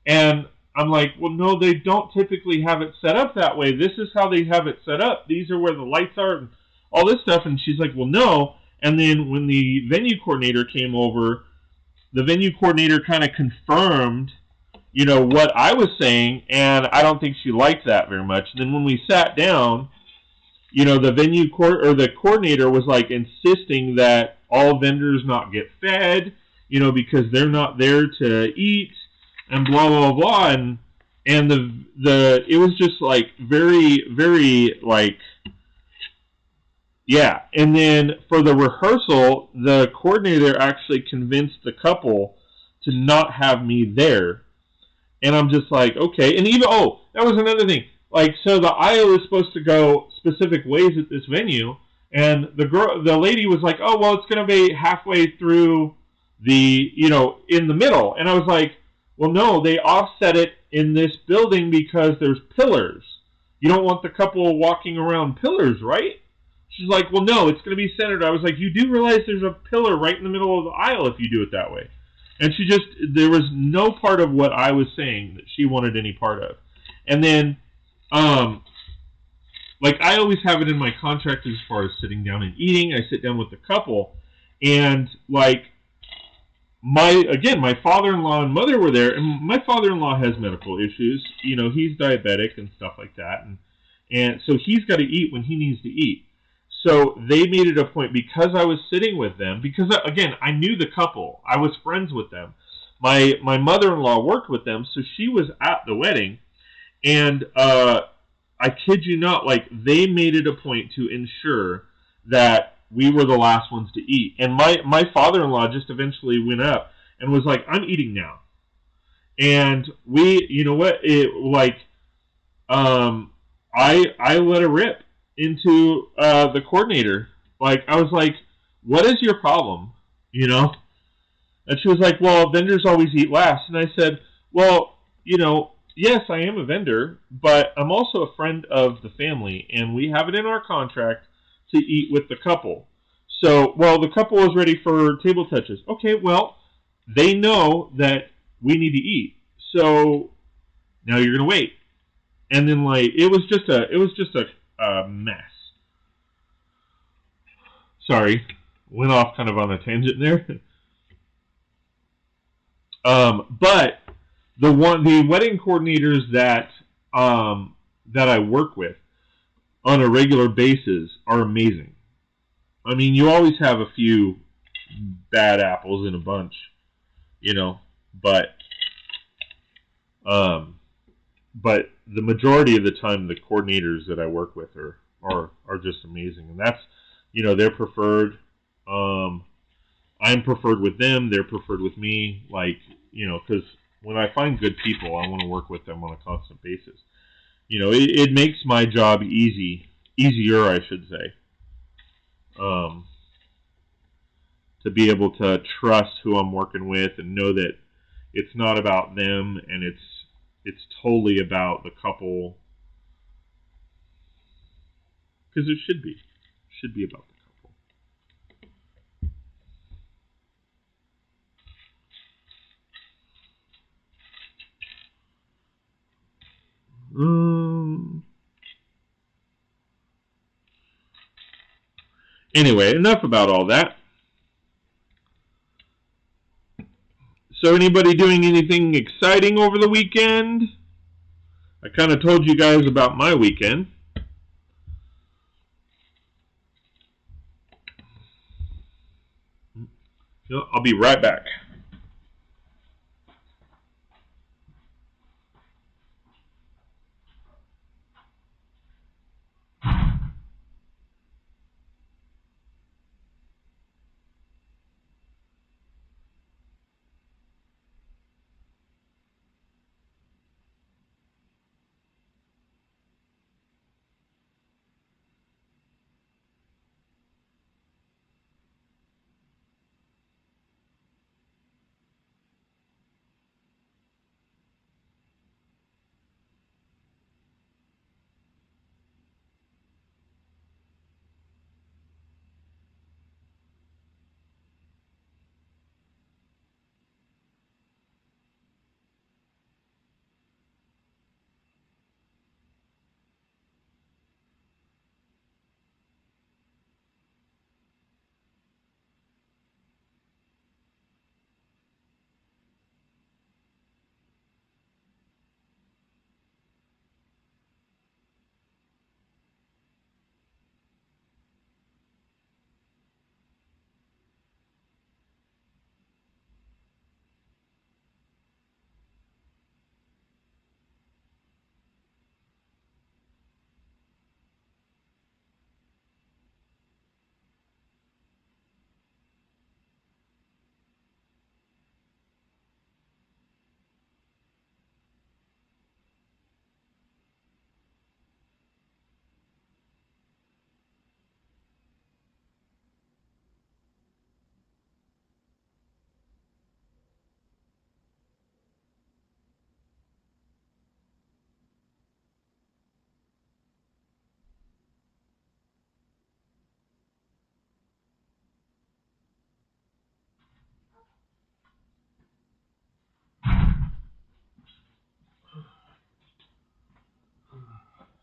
And I'm like, well, no, they don't typically have it set up that way. This is how they have it set up. These are where the lights are and all this stuff. And she's like, well, no. And then when the venue coordinator came over, the venue coordinator kind of confirmed, what I was saying, and I don't think she liked that very much. And then when we sat down, the venue the coordinator was insisting that all vendors not get fed, because they're not there to eat, and blah blah blah. And and it was just like very, very like, yeah. And then for the rehearsal, the coordinator actually convinced the couple to not have me there. And I'm just like, okay. And even, oh, that was another thing. Like, so the aisle is supposed to go specific ways at this venue, and the lady was like, oh, well, it's going to be halfway through in the middle. And I was like, well, no, they offset it in this building because there's pillars. You don't want the couple walking around pillars, right? She's like, well, no, it's going to be centered. I was like, you do realize there's a pillar right in the middle of the aisle if you do it that way. And there was no part of what I was saying that she wanted any part of. And then, like, I always have it in my contract as far as sitting down and eating. I sit down with the couple, and, like, my father-in-law and mother were there, and my father-in-law has medical issues. You know, he's diabetic and stuff like that, and so he's got to eat when he needs to eat. So they made it a point, because I was sitting with them, because, again, I knew the couple. I was friends with them. My mother-in-law worked with them, so she was at the wedding, and I kid you not, like, they made it a point to ensure that we were the last ones to eat. And my father-in-law just eventually went up and was like, I'm eating now. And you know what, I let her rip into the coordinator. Like, I was like, what is your problem? You know? And she was like, well, vendors always eat last. And I said, well, you know, yes, I am a vendor, but I'm also a friend of the family, and we have it in our contract to eat with the couple. So, well, the couple is ready for table touches. Okay, well, they know that we need to eat. So now you're gonna wait. And then, like, it was just a mess. Sorry, went off kind of on a tangent there. But the wedding coordinators that I work with on a regular basis are amazing. I mean, you always have a few bad apples in a bunch, you know, but the majority of the time, the coordinators that I work with are just amazing, and that's, you know, they're preferred. I'm preferred with them. They're preferred with me. Like, you know, because when I find good people, I want to work with them on a constant basis. You know, it makes my job easier, I should say. To be able to trust who I'm working with and know that it's not about them, and it's totally about the couple, because it should be. It should be about the couple. Anyway, enough about all that. So, anybody doing anything exciting over the weekend? I kind of told you guys about my weekend. I'll be right back.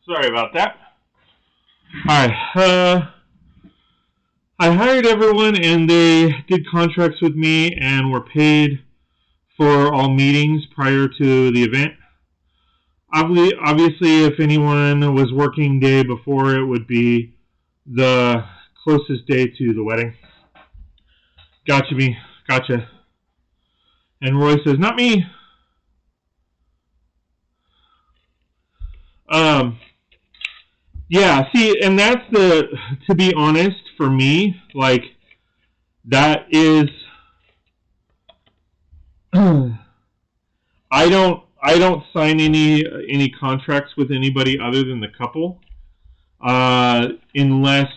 Sorry about that. Hi. I hired everyone, and they did contracts with me and were paid for all meetings prior to the event. Obviously, if anyone was working day before, it would be the closest day to the wedding. Gotcha. And Roy says, not me. Yeah, see, and that's to be honest, for me, like, that is, I don't sign any contracts with anybody other than the couple, unless,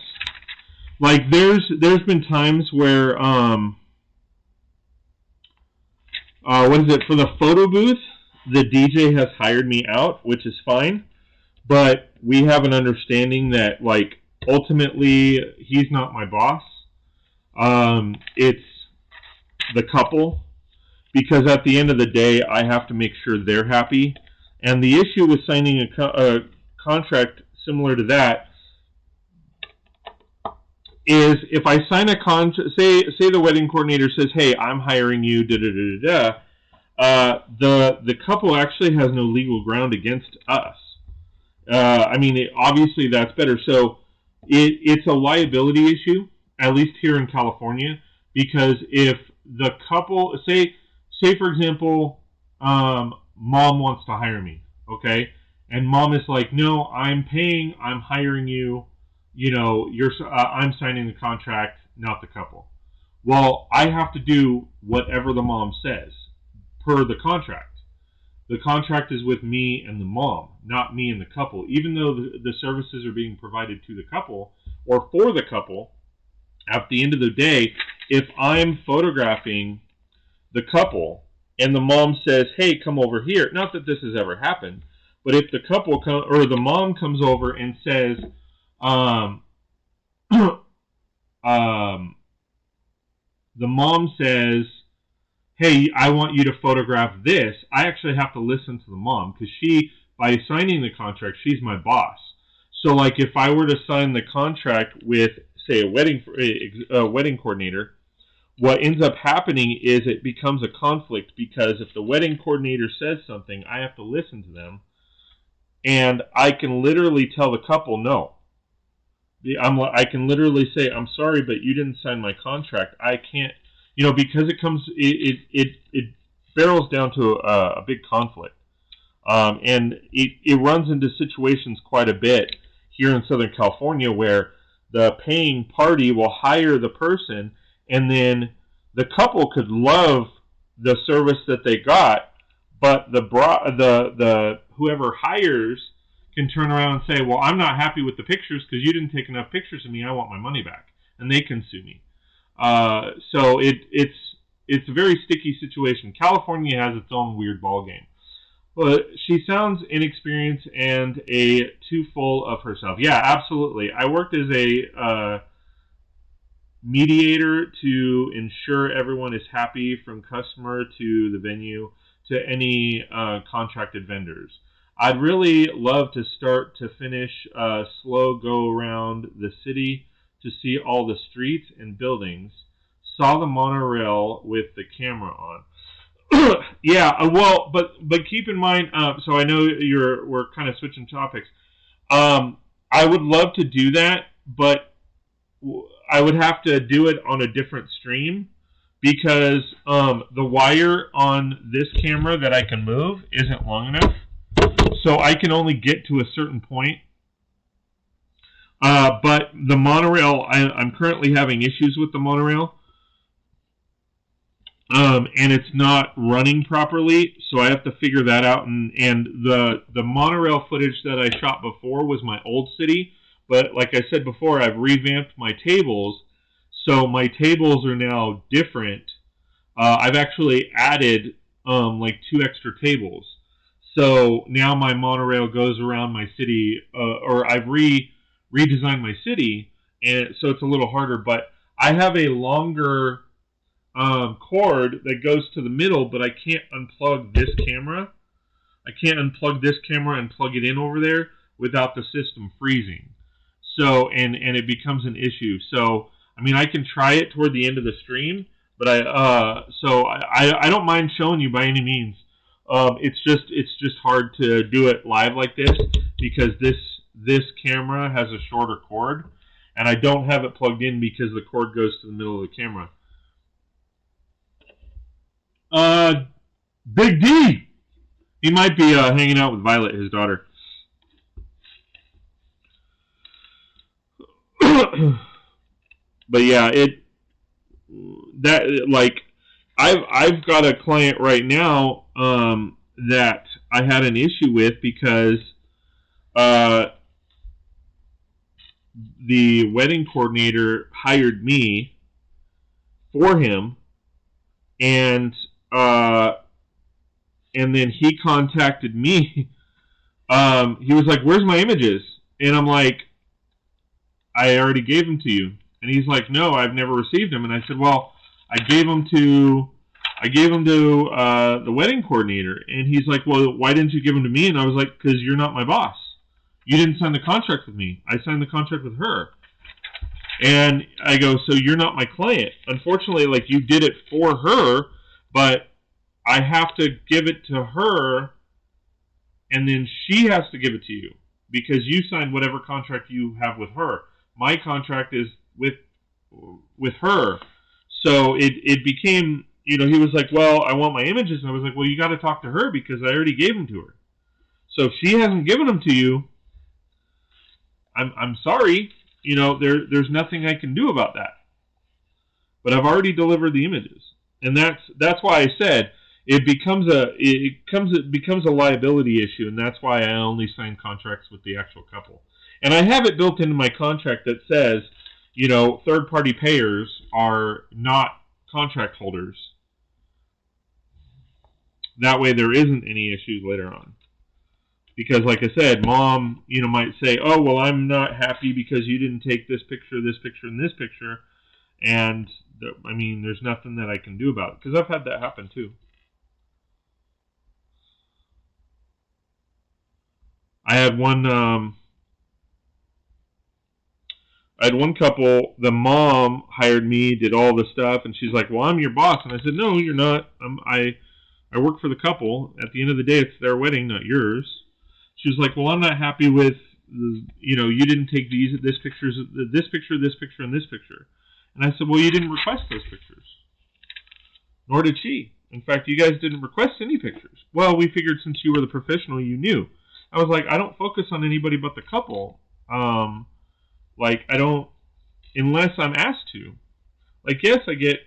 like, there's been times where, what is it, for the photo booth, the DJ has hired me out, which is fine, but we have an understanding that, like, ultimately, he's not my boss. It's the couple, because at the end of the day, I have to make sure they're happy. And the issue with signing a contract similar to that is if I sign a contract, say the wedding coordinator says, hey, I'm hiring you, the couple actually has no legal ground against us. I mean, obviously that's better. So it's a liability issue, at least here in California, because if the couple, say for example, mom wants to hire me, okay, and mom is like, no, I'm hiring you, I'm signing the contract, not the couple. Well, I have to do whatever the mom says per the contract. The contract is with me and the mom, not me and the couple. Even though the services are being provided to the couple or for the couple, at the end of the day, if I'm photographing the couple and the mom says, hey, come over here, not that this has ever happened, but if the couple or the mom comes over and says, the mom says, hey, I want you to photograph this, I actually have to listen to the mom, because by signing the contract, she's my boss. So, like, if I were to sign the contract with, say, a wedding coordinator, what ends up happening is it becomes a conflict, because if the wedding coordinator says something, I have to listen to them, and I can literally tell the couple no. I can literally say, I'm sorry, but you didn't sign my contract. I can't, because it barrels down to a big conflict. And it runs into situations quite a bit here in Southern California where the paying party will hire the person, and then the couple could love the service that they got, but the whoever hires can turn around and say, well, I'm not happy with the pictures because you didn't take enough pictures of me. I want my money back. And they can sue me. So it's a very sticky situation. California has its own weird ball game. But she sounds inexperienced and too full of herself. Yeah, absolutely. I worked as a mediator to ensure everyone is happy, from customer to the venue to any contracted vendors. I'd really love to start to finish a slow go around the city to see all the streets and buildings. Saw the monorail with the camera on. Yeah, well, but keep in mind, so I know we're kind of switching topics. I would love to do that, but I would have to do it on a different stream, because the wire on this camera that I can move isn't long enough. So I can only get to a certain point. But the monorail, I'm currently having issues with the monorail. And it's not running properly, so I have to figure that out. And the monorail footage that I shot before was my old city. But like I said before, I've revamped my tables. So my tables are now different. I've actually added like 2 extra tables. So now my monorail goes around my city, or I've redesigned my city, and so it's a little harder. But I have a longer cord that goes to the middle, but I can't unplug this camera. I can't unplug this camera and plug it in over there. without the system freezing. So, and it becomes an issue. So, I mean, I can try it toward the end of the stream, but I don't mind showing you by any means. It's just hard to do it live like this because this camera has a shorter cord, and I don't have it plugged in because the cord goes to the middle of the camera. Big D! He might be hanging out with Violet, his daughter. But yeah, I've got a client right now that I had an issue with because the wedding coordinator hired me for him, and then he contacted me. He was like, "Where's my images?" And I'm like, "I already gave them to you." And he's like, "No, I've never received them." And I said, "Well, I gave them to the wedding coordinator." And he's like, "Well, why didn't you give them to me?" And I was like, "Because you're not my boss. You didn't sign the contract with me. I signed the contract with her." And I go, "So you're not my client. Unfortunately, like, you did it for her, but I have to give it to her, and then she has to give it to you because you signed whatever contract you have with her. My contract is with her." So it became, he was like, "Well, I want my images." And I was like, "Well, you got to talk to her because I already gave them to her. So if she hasn't given them to you, I'm sorry. There's nothing I can do about that. But I've already delivered the images." And that's why I said it becomes a liability issue, and that's why I only sign contracts with the actual couple. And I have it built into my contract that says, third-party payers are not contract holders. That way there isn't any issues later on. Because, like I said, Mom, might say, "Oh, well, I'm not happy because you didn't take this picture, and this picture." And, I mean, there's nothing that I can do about it. Because I've had that happen, too. I had one couple, the mom hired me, did all the stuff, and she's like, "Well, I'm your boss." And I said, "No, you're not. I work for the couple. At the end of the day, it's their wedding, not yours." She was like, "Well, I'm not happy with, you didn't take this picture, and this picture." And I said, "Well, you didn't request those pictures. Nor did she. In fact, you guys didn't request any pictures." "Well, we figured since you were the professional, you knew." I was like, "I don't focus on anybody but the couple. I don't, unless I'm asked to. Like, yes, I get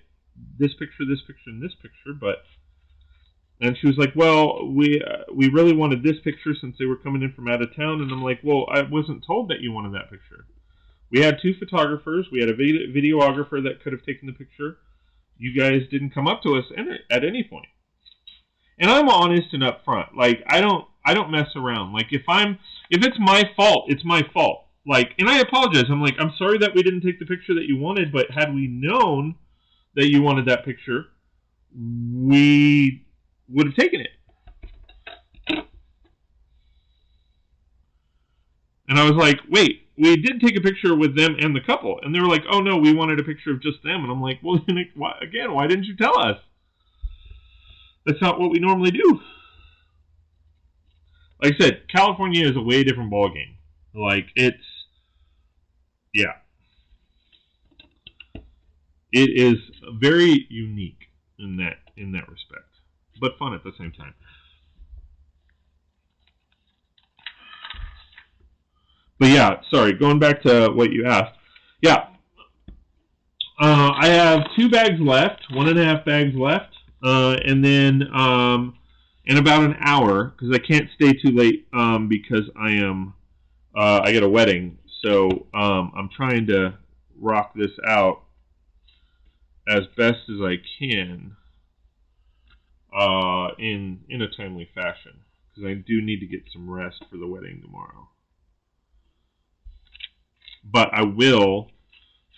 this picture, and this picture, but..." And she was like, "Well, we really wanted this picture since they were coming in from out of town." And I'm like, "Well, I wasn't told that you wanted that picture. We had 2 photographers. We had a videographer that could have taken the picture. You guys didn't come up to us at any point." And I'm honest and upfront. Like, I don't mess around. Like, if it's my fault, it's my fault. Like, and I apologize. I'm like, "I'm sorry that we didn't take the picture that you wanted, but had we known that you wanted that picture, we would have taken it." And I was like, "Wait, we did take a picture with them and the couple." And they were like, "Oh, no, we wanted a picture of just them." And I'm like, "Well, then, why didn't you tell us? That's not what we normally do." Like I said, California is a way different ballgame. Like, yeah. It is very unique in that respect. But fun at the same time. But yeah, sorry, going back to what you asked. Yeah. I have 2 bags left, 1.5 bags left, and then in about an hour, because I can't stay too late because I get a wedding, so I'm trying to rock this out as best as I can in a timely fashion, because I do need to get some rest for the wedding tomorrow. But I will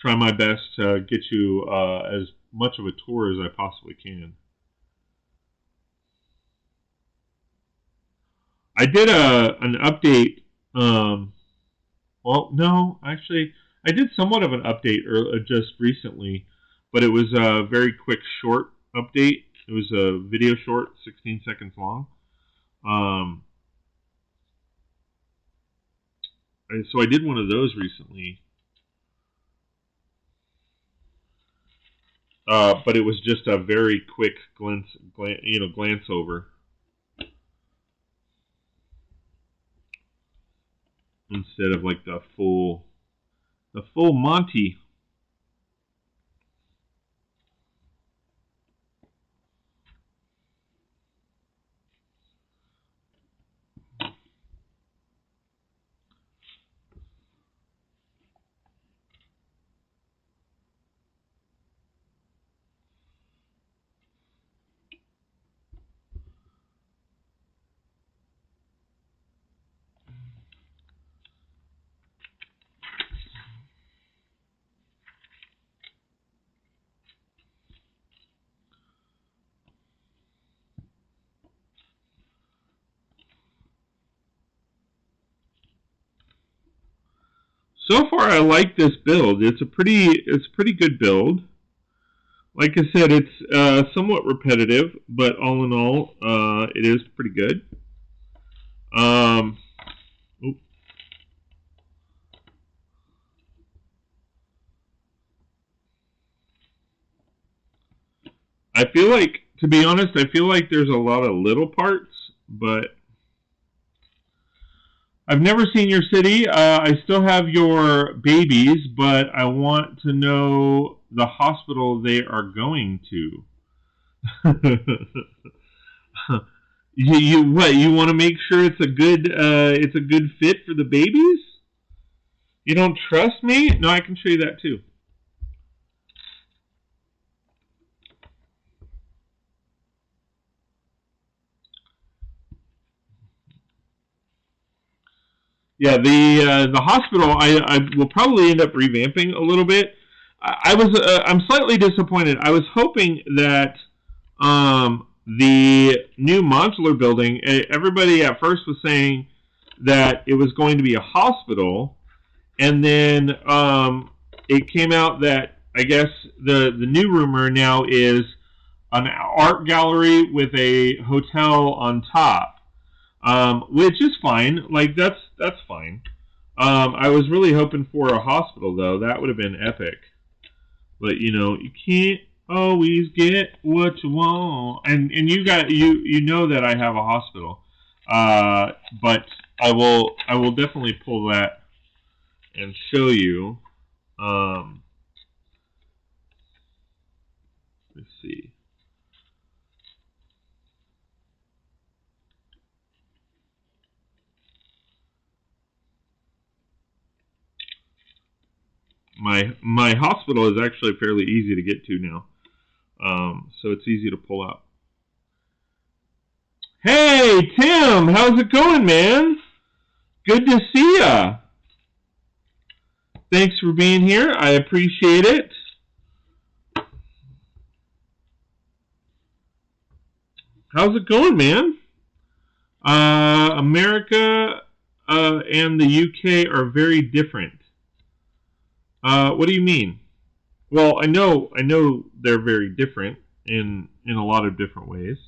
try my best to get you as much of a tour as I possibly can. I did an update Well, no, actually, I did somewhat of an update just recently, but it was a very quick, short update. It was a video short, 16 seconds long. So I did one of those recently. But it was just a very quick glance over instead of like the full Monty. So far, I like this build. It's a pretty good build. Like I said, it's somewhat repetitive, but all in all, it is pretty good. I feel like, to be honest, I feel like there's a lot of little parts, but I've never seen your city. I still have your babies, but I want to know the hospital they are going to. You want to make sure it's a good fit for the babies? You don't trust me? No, I can show you that too. Yeah, the hospital I will probably end up revamping a little bit. I'm slightly disappointed. I was hoping that the new modular building, everybody at first was saying that it was going to be a hospital, and then it came out that I guess the new rumor now is an art gallery with a hotel on top. Which is fine. Like that's fine. I was really hoping for a hospital though. That would have been epic. But you know, you can't always get what you want. And you know that I have a hospital. But I will definitely pull that and show you. Let's see. My hospital is actually fairly easy to get to now, so it's easy to pull up. Hey Tim, how's it going, man? Good to see ya. Thanks for being here. I appreciate it. How's it going, man? America and the UK are very different. What do you mean? Well, I know they're very different in a lot of different ways.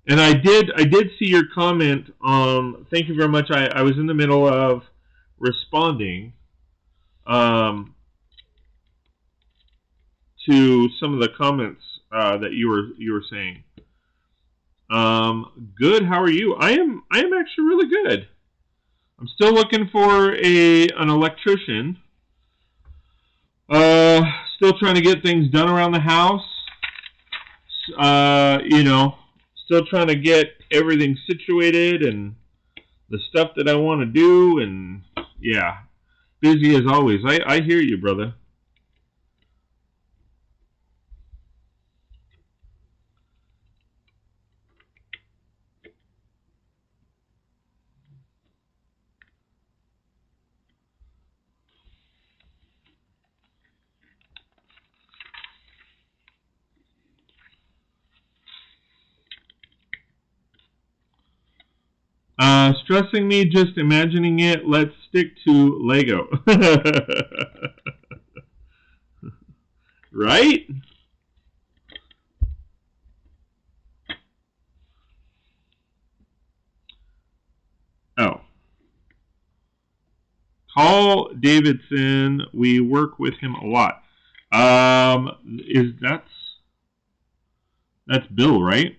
And I did see your comment. Thank you very much. I was in the middle of responding to some of the comments that you were saying. Good. How are you? I am actually really good. I'm still looking for an electrician. Still trying to get things done around the house. You know, still trying to get everything situated and the stuff that I want to do, and yeah, busy as always. I hear you, brother. Stressing me just imagining it. Let's stick to Lego. Right? Oh. Paul Davidson, we work with him a lot. That's Bill, right?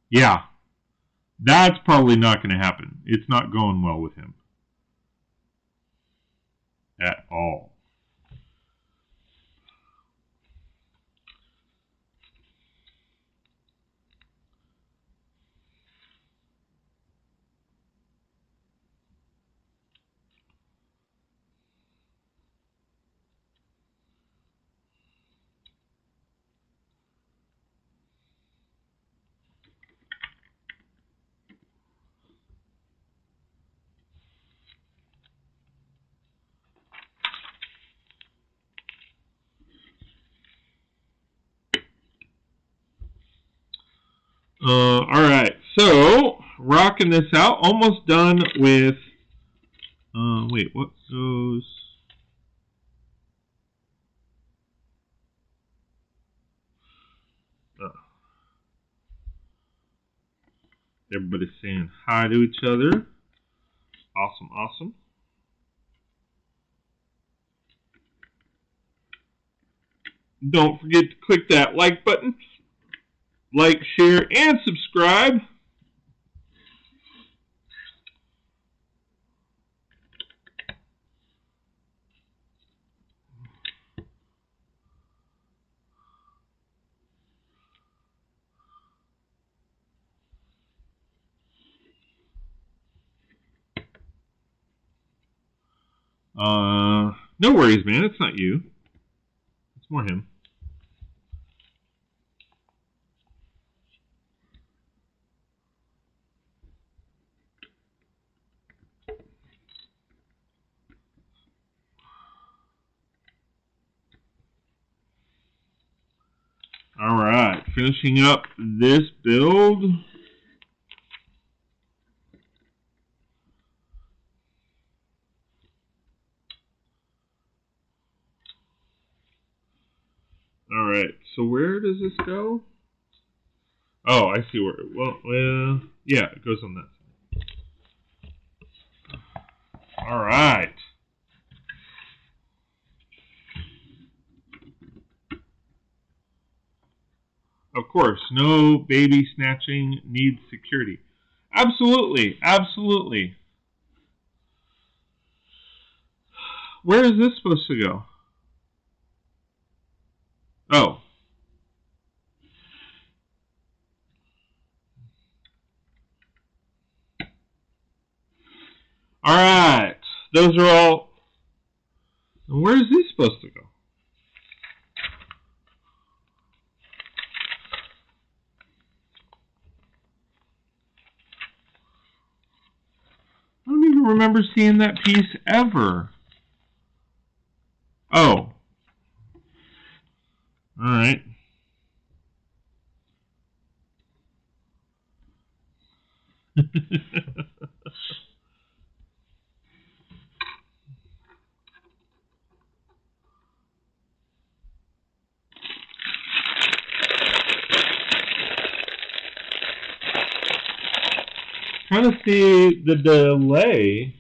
Yeah. That's probably not going to happen. It's not going well with him. At all. Alright, so, rocking this out. Almost done with, wait, what goes, everybody's saying hi to each other. Awesome, awesome. Don't forget to click that like button. Like, share, and subscribe. No worries, man. It's not you. It's more him. Alright, finishing up this build. Alright, so where does this go? Oh, I see where. Well, yeah, it goes on that side. Alright. Of course, no baby snatching needs security. Absolutely, absolutely. Where is this supposed to go? Oh. Alright. Those are all... Where is this supposed to go? I don't even remember seeing that piece ever. Oh. Alright. Trying to see the delay.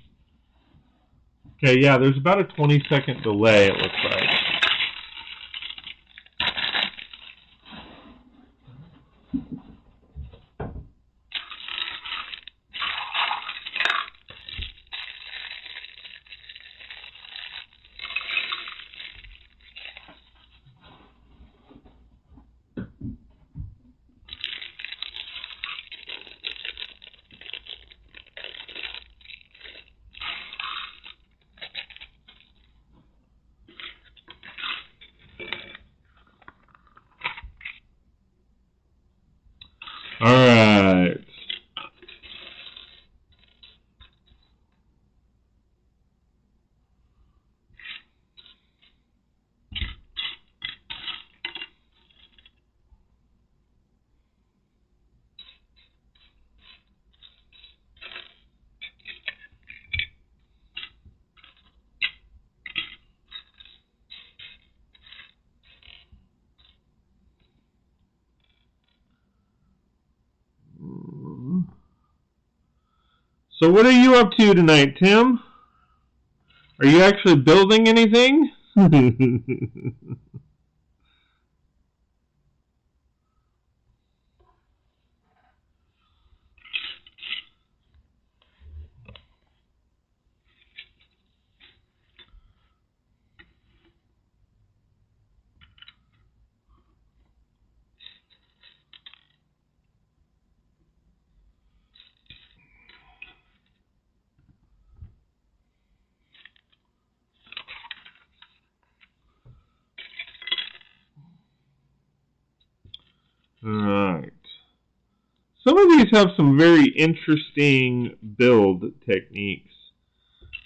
Okay, yeah, there's about a 20-second delay, it looks like. So what are you up to tonight, Tim? Are you actually building anything? Alright. Some of these have some very interesting build techniques.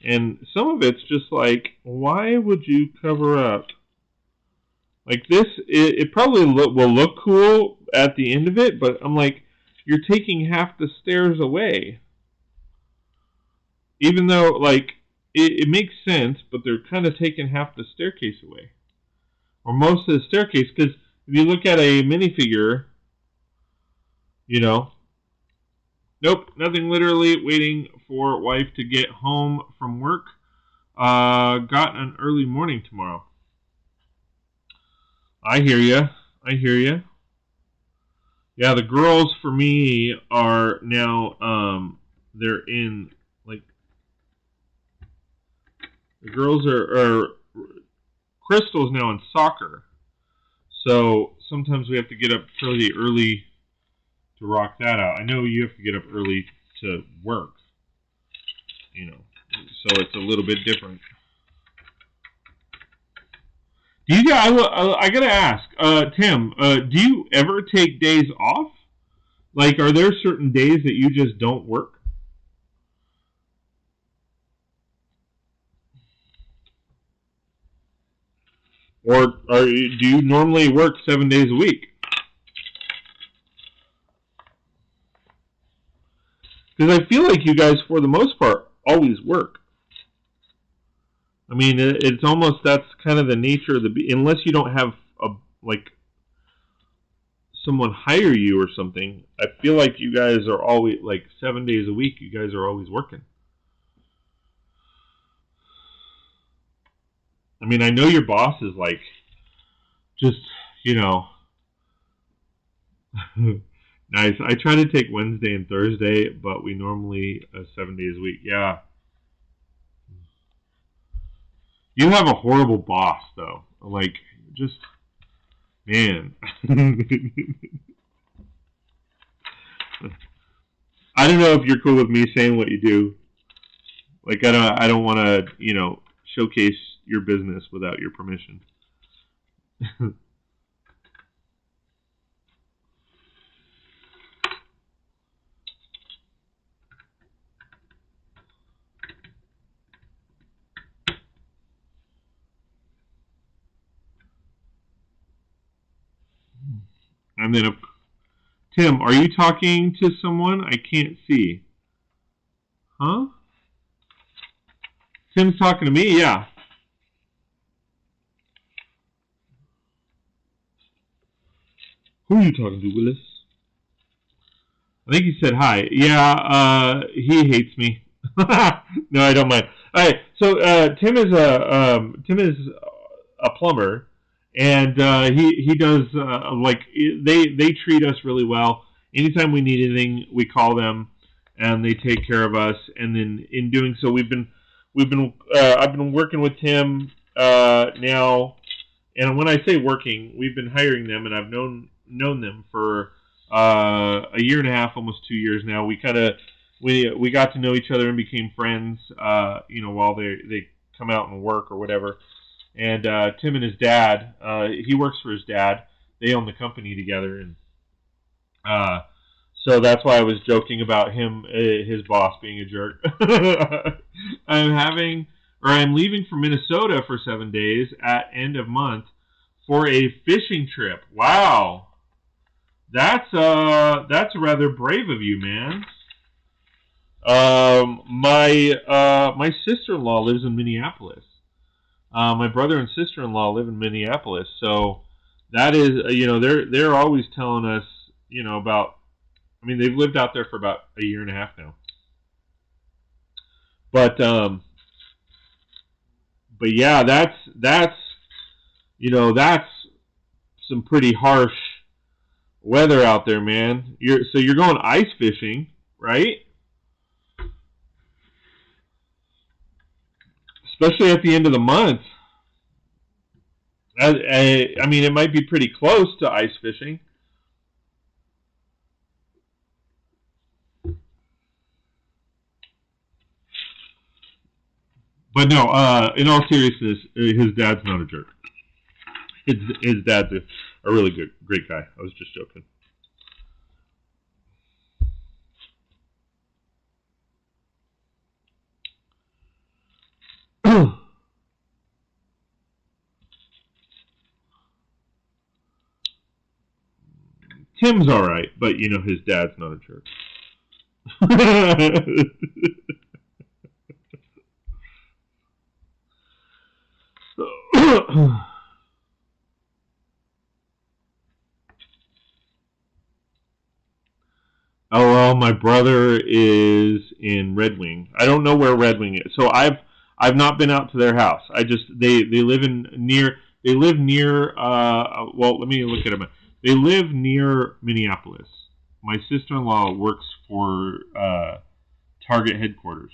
And some of it's just like, why would you cover up? Like this, it probably will look cool at the end of it, but I'm like, you're taking half the stairs away. Even though, like, it makes sense, but they're kind of taking half the staircase away. Or most of the staircase, because if you look at a minifigure, you know, nope, nothing, literally waiting for wife to get home from work. Got an early morning tomorrow. I hear ya. I hear ya. Yeah, the girls for me are now, they're in, like, the girls are Crystal's now in soccer. So sometimes we have to get up pretty early to rock that out. I know you have to get up early to work, you know, so it's a little bit different. Do you guys, I gotta ask, Tim, do you ever take days off? Like, are there certain days that you just don't work? Or do you normally work 7 days a week? Because I feel like you guys, for the most part, always work. I mean, it's almost, that's kind of the nature of the, unless you don't have like someone hire you or something. I feel like you guys are always, like, 7 days a week, you guys are always working. I mean, I know your boss is like, just, you know, nice. I try to take Wednesday and Thursday, but we normally 7 days a week. Yeah. You have a horrible boss, though. Like, just, man. I don't know if you're cool with me saying what you do. Like, I don't want to, you know, showcase your business without your permission. And then, Tim, are you talking to someone? I can't see. Huh? Tim's talking to me? Yeah. Who are you talking to, Willis? I think he said hi. Yeah, he hates me. No, I don't mind. All right, so Tim is a plumber, and he does like they treat us really well. Anytime we need anything, we call them, and they take care of us. And then in doing so, I've been working with Tim now, and when I say working, we've been hiring them, and I've known them for a year and a half, almost 2 years now. We got to know each other and became friends, you know, while they come out and work or whatever. And Tim and his dad, he works for his dad. They own the company together, and so that's why I was joking about him, his boss being a jerk. I'm leaving for Minnesota for 7 days at end of month for a fishing trip. Wow. That's rather brave of you, man. My sister-in-law lives in Minneapolis. My brother and sister-in-law live in Minneapolis, so that is, you know, they're always telling us, you know, about. I mean, they've lived out there for about a year and a half now. But yeah, that's that's some pretty harsh weather out there, man. So you're going ice fishing, right? Especially at the end of the month. I mean, it might be pretty close to ice fishing. But no, in all seriousness, his dad's not a jerk. His dad's a really great guy. I was just joking. Tim's all right, but his dad's not a jerk. Oh well, my brother is in Red Wing. I don't know where Red Wing is, so I've not been out to their house. They live near. Well, let me look at them. They live near Minneapolis. My sister-in-law works for Target headquarters.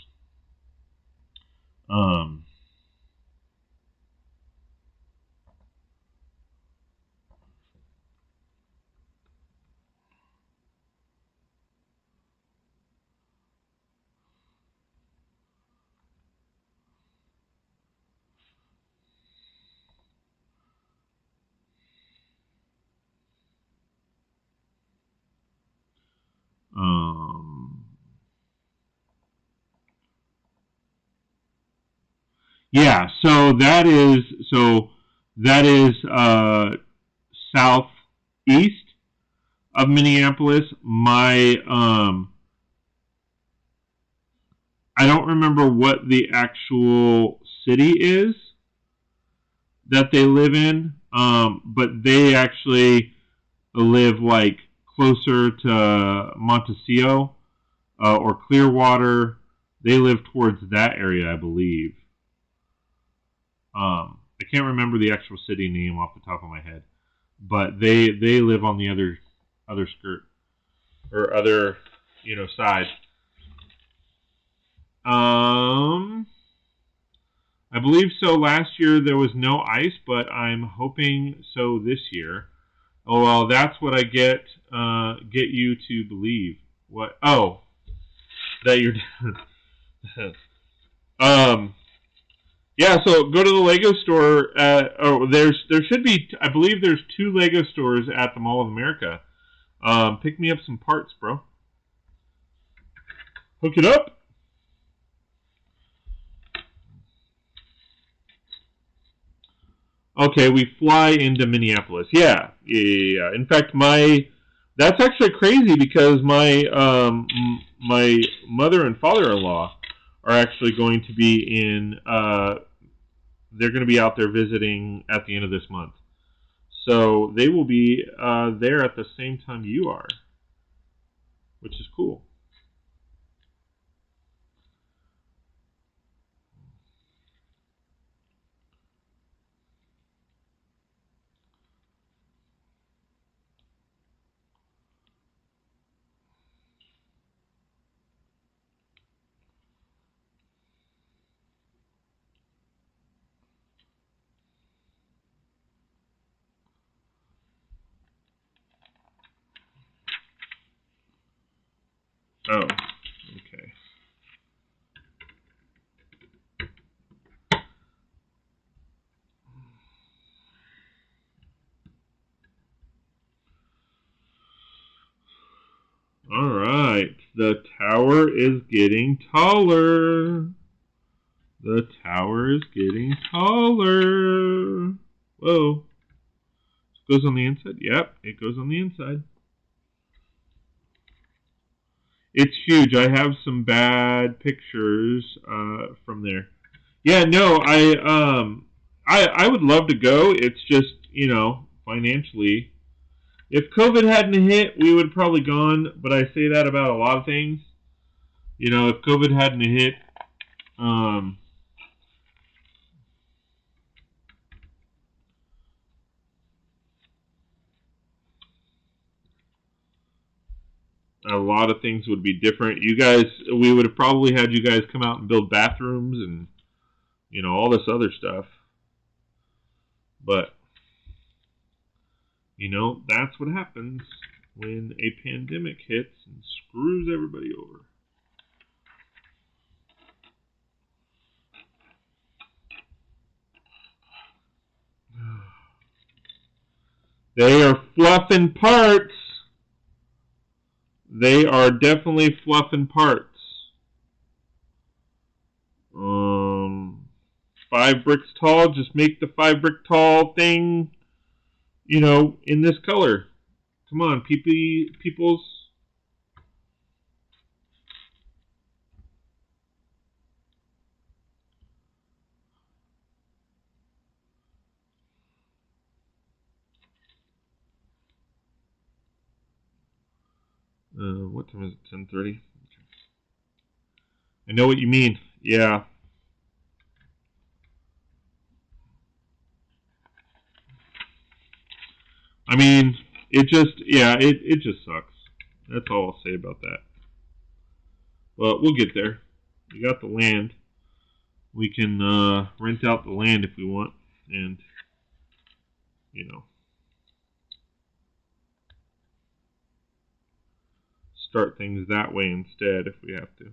Yeah, so that is southeast of Minneapolis. I don't remember what the actual city is that they live in, but they actually live like closer to Montecito or Clearwater. They live towards that area, I believe. I can't remember the actual city name off the top of my head, but they live on the other skirt or other side. I believe so. Last year there was no ice, but I'm hoping so this year. Oh well, that's what I get you to believe. What? Oh, that you're. Yeah, so go to the Lego store. There should be. I believe there's 2 Lego stores at the Mall of America. Pick me up some parts, bro. Hook it up. Okay, we fly into Minneapolis. Yeah. In fact, that's actually crazy because my my mother and father-in-law are actually going to be in. They're going to be out there visiting at the end of this month, so they will be there at the same time you are, which is cool. Oh, okay. All right. The tower is getting taller. The tower is getting taller. Whoa. It goes on the inside? Yep, it goes on the inside. It's huge. I have some bad pictures from there. Yeah, no, I would love to go. It's just, financially. If COVID hadn't hit, we would have probably gone, but I say that about a lot of things. If COVID hadn't hit, A lot of things would be different. You guys, we would have probably had you guys come out and build bathrooms and, you know, all this other stuff. But, you know, that's what happens when a pandemic hits and screws everybody over. They are fluffing parts. They are definitely fluffing parts. 5 bricks tall. Just make the 5 brick tall thing, you know, in this color. Come on, peoples. What time is it? 10:30. Okay. I know what you mean. Yeah. I mean, it just, yeah, it just sucks. That's all I'll say about that. But we'll get there. We got the land. We can rent out the land if we want, and, you know, start things that way instead if we have to.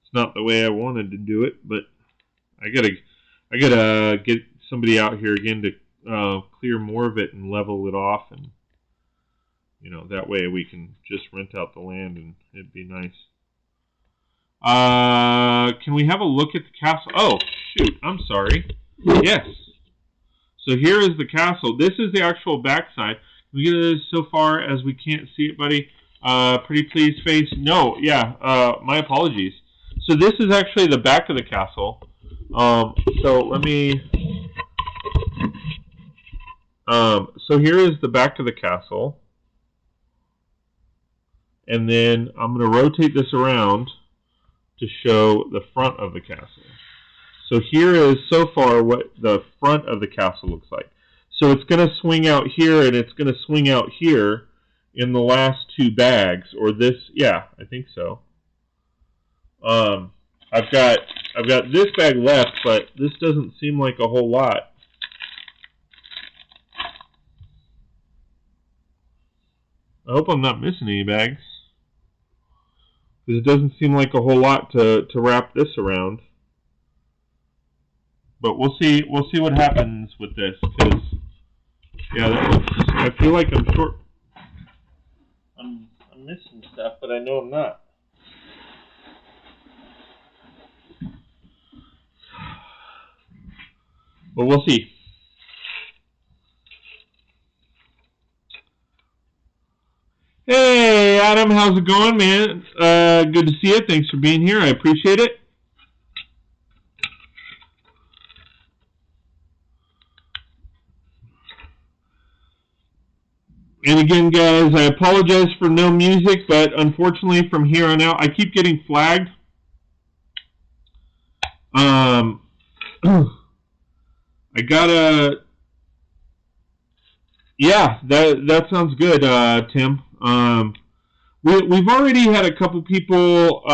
It's not the way I wanted to do it, but I gotta get somebody out here again to clear more of it and level it off, and, you know, that way we can just rent out the land and it'd be nice. Can we have a look at the castle? Oh, shoot, I'm sorry. Yes. So here is the castle. This is the actual backside. We get this so far as we can't see it, buddy. Pretty please face. No, yeah, my apologies. So this is actually the back of the castle. So let me... so here is the back of the castle. And then I'm going to rotate this around to show the front of the castle. So here is so far what the front of the castle looks like. So it's going to swing out here, and it's going to swing out here in the last 2 bags, or this. Yeah, I think so. I've got this bag left, but this doesn't seem like a whole lot. I hope I'm not missing any bags, because it doesn't seem like a whole lot to wrap this around. But we'll see what happens with this, because yeah, that looks, I feel like I'm short. I'm missing stuff, but I know I'm not. But we'll see. Hey, Adam, how's it going, man? Good to see you. Thanks for being here. I appreciate it. And again, guys, I apologize for no music, but unfortunately from here on out, I keep getting flagged. I gotta... Yeah, that sounds good, Tim. We've already had a couple people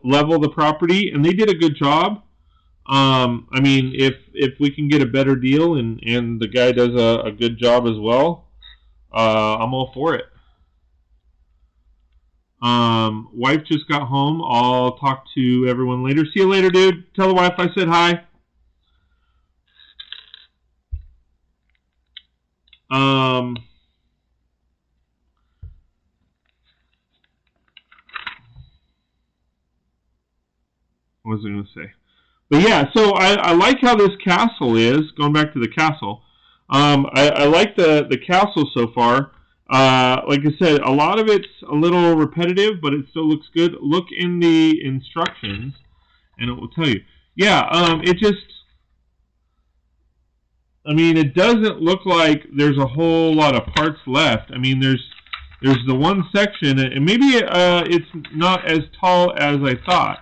level the property, and they did a good job. I mean, if we can get a better deal and the guy does a good job as well, I'm all for it. Wife just got home. I'll talk to everyone later. See you later, dude. Tell the wife I said hi. What was I going to say? But yeah, so I like how this castle is. Going back to the castle. I like the castle so far. Like I said, a lot of it's a little repetitive, but it still looks good. Look in the instructions, and it will tell you. Yeah, it just... I mean, it doesn't look like there's a whole lot of parts left. I mean, there's there's the one section, and maybe it's not as tall as I thought.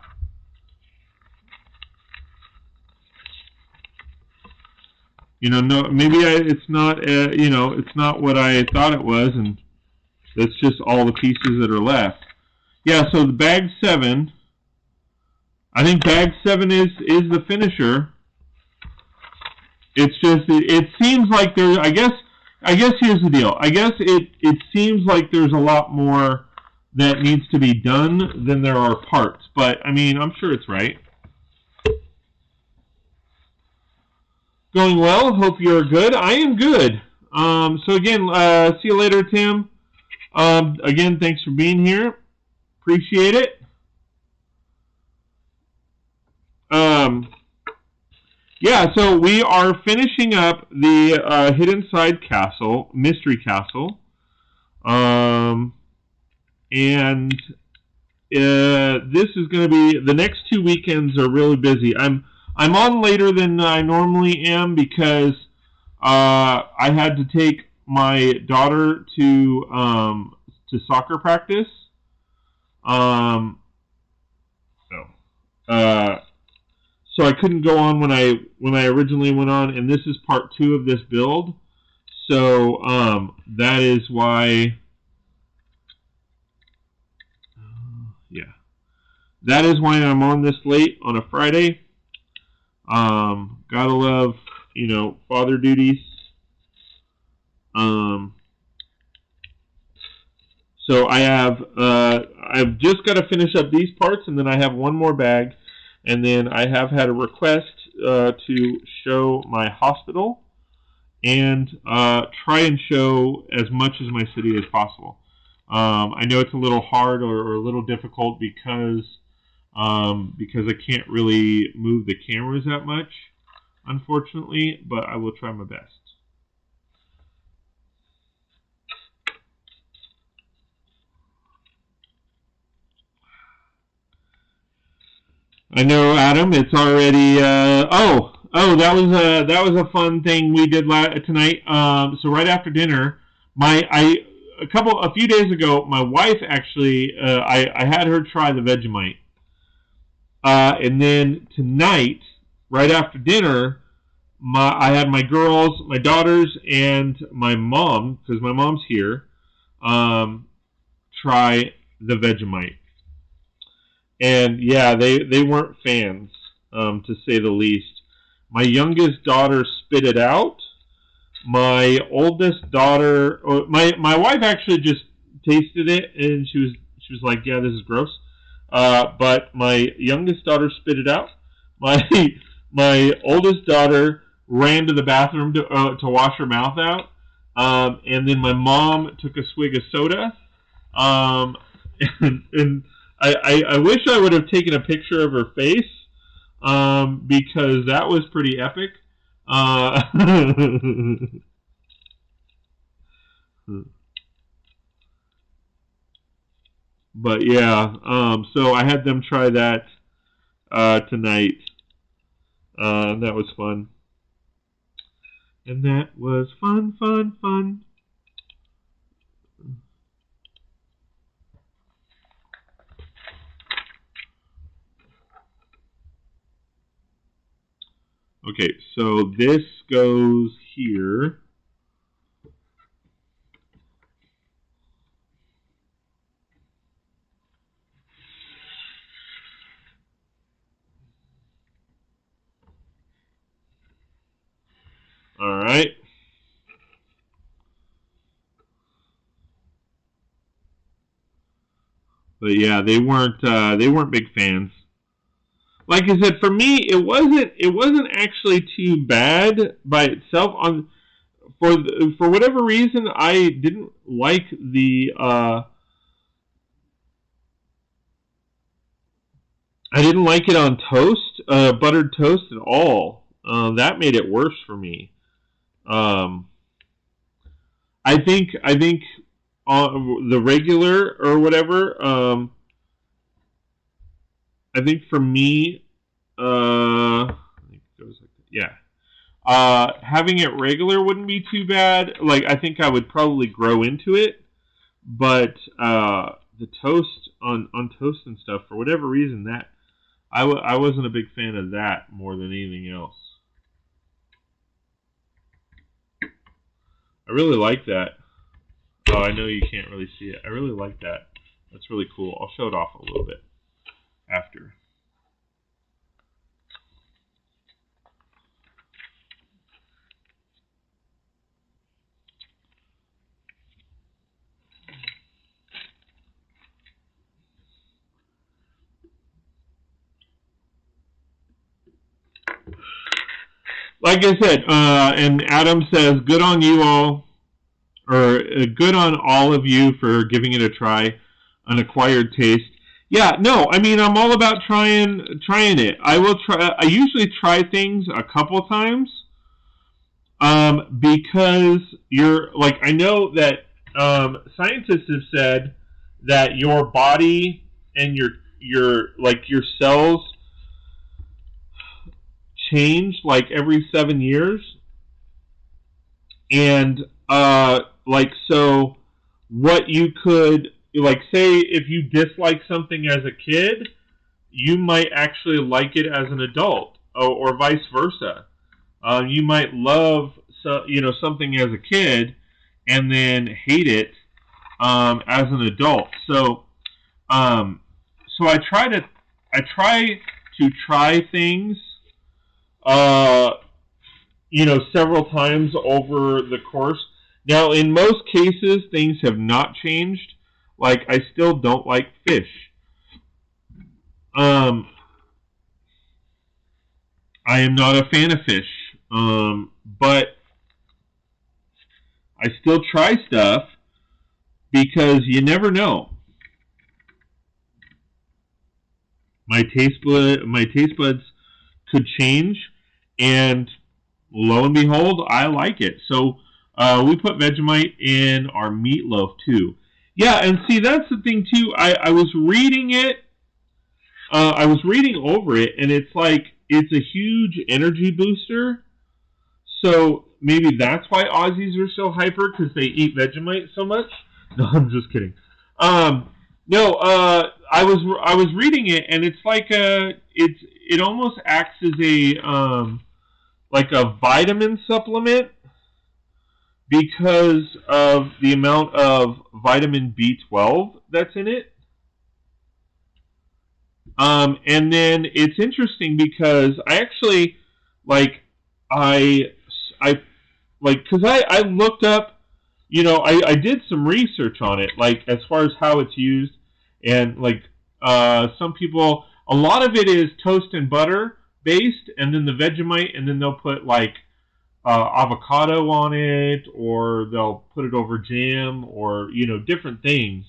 You know, no, maybe it's not, you know, it's not what I thought it was, and that's just all the pieces that are left. Yeah, so the bag 7, I think bag 7 is the finisher. It's just, it seems like there's, I guess here's the deal. I guess it seems like there's a lot more that needs to be done than there are parts, but I mean, I'm sure it's right. Going well. Hope you're good. I am good. So again, see you later, Tim. Again, thanks for being here. Appreciate it. Yeah, so we are finishing up the Hidden Side Castle, Mystery Castle. And this is going to be, the next 2 weekends are really busy. I'm on later than I normally am because I had to take my daughter to soccer practice. So I couldn't go on when I originally went on, and this is part 2 of this build. So that is why. Yeah, that is why I'm on this late on a Friday. Gotta love, you know, father duties. So I've just got to finish up these parts, and then I have one more bag, and then I have had a request to show my hospital and try and show as much as my city as possible. I know it's a little hard or a little difficult because I can't really move the cameras that much, unfortunately, but I will try my best. I know, Adam. It's already. That was a fun thing we did tonight. So right after dinner, a few days ago, my wife actually, I had her try the Vegemite. And then tonight, right after dinner, I had my girls, my daughters, and my mom, because my mom's here, try the Vegemite. And yeah, they weren't fans, to say the least. My youngest daughter spit it out. My oldest daughter, my wife actually just tasted it, and she was like, "Yeah, this is gross." But my youngest daughter spit it out. My oldest daughter ran to the bathroom to wash her mouth out, and then my mom took a swig of soda. And I wish I would have taken a picture of her face, because that was pretty epic. But yeah, so I had them try that tonight. That was fun. And that was fun. Okay, so this goes here. All right. But yeah, they weren't big fans. Like I said, for me, it wasn't actually too bad by itself. For whatever reason, I didn't like the I didn't like it on toast, buttered toast at all. That made it worse for me. I think the regular or whatever. I think for me, I think it goes like that. Yeah. Having it regular wouldn't be too bad. Like, I think I would probably grow into it. But the toast on toast and stuff, for whatever reason, that I wasn't a big fan of that more than anything else. I really like that. Oh, I know you can't really see it. I really like that. That's really cool. I'll show it off a little bit after. Like I said, and Adam says, good on you all, or good on all of you for giving it a try, an acquired taste. Yeah, no, I mean, I'm all about trying it. I usually try things a couple times, because I know that scientists have said that your body and your cells change like every 7 years, and so what you could say if you dislike something as a kid, you might actually like it as an adult, or vice versa. You might love something as a kid and then hate it as an adult. So I try to try things several times over the course. Now, in most cases, things have not changed. Like, I still don't like fish. I am not a fan of fish. But I still try stuff because you never know. My taste buds could change, and lo and behold, I like it. So we put Vegemite in our meatloaf too. Yeah, and see, that's the thing too. I was reading it. I was reading over it, and it's like it's a huge energy booster. So maybe that's why Aussies are so hyper, because they eat Vegemite so much. No, I'm just kidding. No, I was reading it, and it's like it almost acts as a vitamin supplement because of the amount of vitamin B12 that's in it. And then it's interesting because I actually because I looked up, I did some research on it, as far as how it's used, and some people, a lot of it is toast and butter based, and then the Vegemite, and then they'll put avocado on it, or they'll put it over jam, or different things.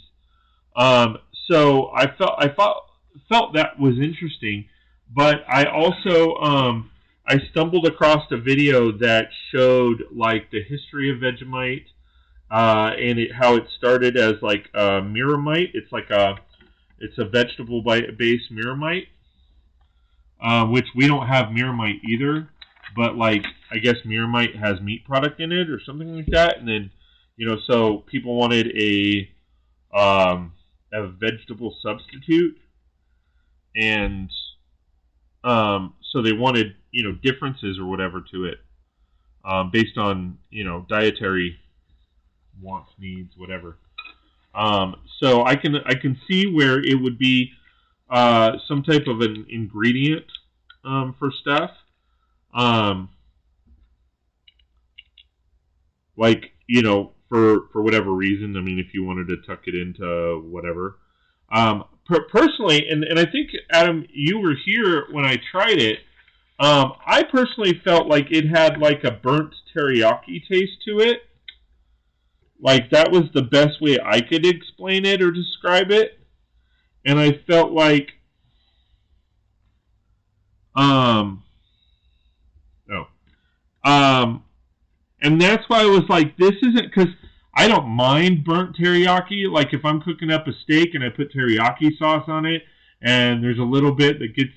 So I felt that was interesting, but I also I stumbled across a video that showed the history of Vegemite, and how it started as Miramite. It's a vegetable-based Miramite, which we don't have Miramite either, but I guess Miramite has meat product in it or something like that, and then so people wanted a vegetable substitute, and so they wanted differences or whatever to it, based on dietary wants, needs, whatever. So I can see where it would be some type of an ingredient for stuff, for whatever reason. I mean, if you wanted to tuck it into whatever. Personally, and I think, Adam, you were here when I tried it. I personally felt like it had a burnt teriyaki taste to it. That was the best way I could explain it or describe it. And I felt and that's why I was this isn't, because I don't mind burnt teriyaki. If I'm cooking up a steak and I put teriyaki sauce on it, and there's a little bit that gets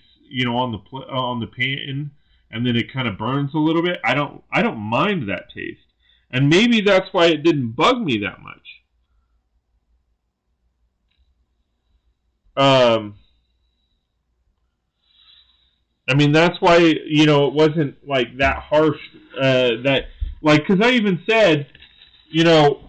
on the pan, and then it kind of burns a little bit. I don't mind that taste, and maybe that's why it didn't bug me that much. I mean, that's why, you know, it wasn't like that harsh, because I even said, you know,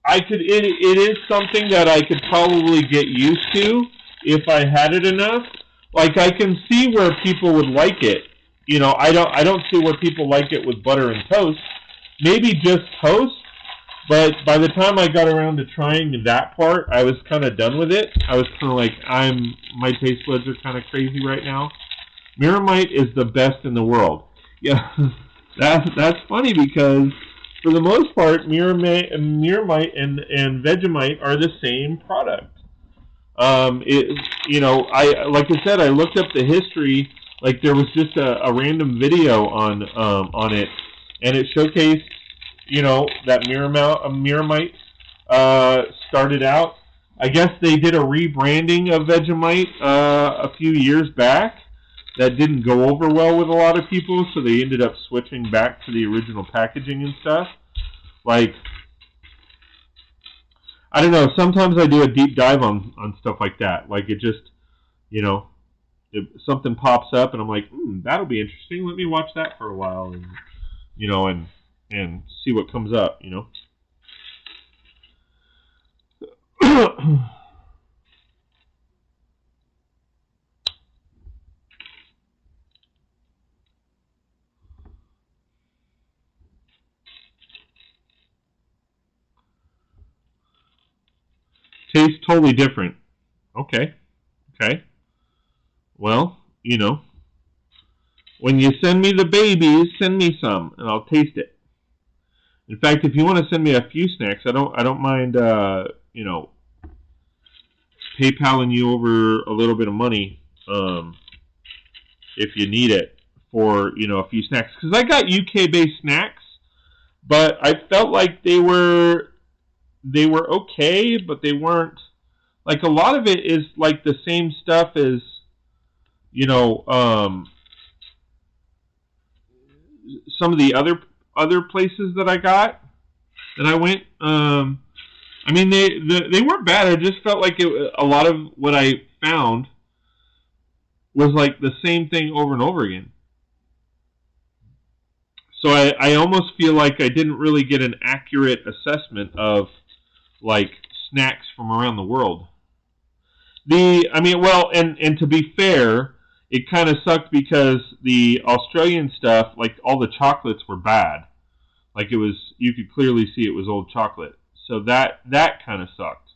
it is something that I could probably get used to if I had it enough. Like, I can see where people would like it. You know, I don't see where people like it with butter and toast. Maybe just toast, but by the time I got around to trying that part, I was kind of done with it. I was kind of like, my taste buds are kind of crazy right now. Miramite is the best in the world. Yeah, that's funny because for the most part, Miramite and Vegemite are the same product. You know, like I said, I looked up the history. Like, there was just a random video on it, and it showcased, you know, that Miramite started out. I guess they did a rebranding of Vegemite a few years back. That didn't go over well with a lot of people, so they ended up switching back to the original packaging and stuff. Like, I don't know, sometimes I do a deep dive on stuff like that. Like, it just, you know, something pops up and I'm like, that'll be interesting. Let me watch that for a while and, you know, and see what comes up, you know. Tastes totally different. Okay. Well, you know, when you send me the babies, send me some, and I'll taste it. In fact, if you want to send me a few snacks, I don't mind, you know, PayPaling you over a little bit of money, if you need it for, you know, a few snacks. Because I got UK-based snacks, but I felt like they were okay, but they weren't, like, a lot of it is like the same stuff as, you know, some of the other places that I went. I mean, they weren't bad. I just felt like a lot of what I found was like the same thing over and over again. So I almost feel like I didn't really get an accurate assessment of, like, snacks from around the world. And to be fair, it kind of sucked because the Australian stuff, like, all the chocolates were bad. Like, it was, you could clearly see it was old chocolate. So that kind of sucked.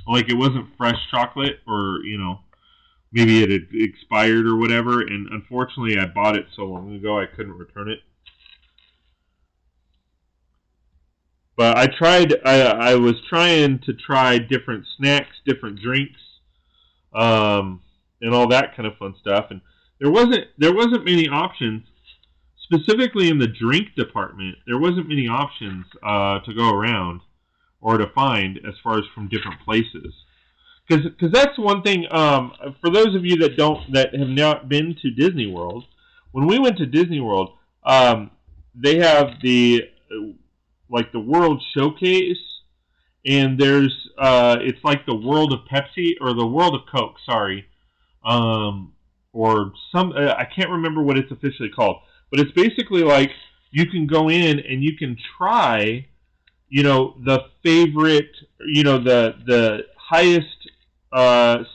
Like, it wasn't fresh chocolate, or, you know, maybe it had expired or whatever, and unfortunately I bought it so long ago I couldn't return it. But I was trying to try different snacks, different drinks, and all that kind of fun stuff. And there wasn't many options, specifically in the drink department. There wasn't many options to go around or to find as far as from different places. Because that's one thing. For those of you that have not been to Disney World, when we went to Disney World, they have the World Showcase, and there's it's like the World of Pepsi, or the World of Coke, sorry, or some, I can't remember what it's officially called, but it's basically like you can go in and you can try, you know, the favorite, you know, the highest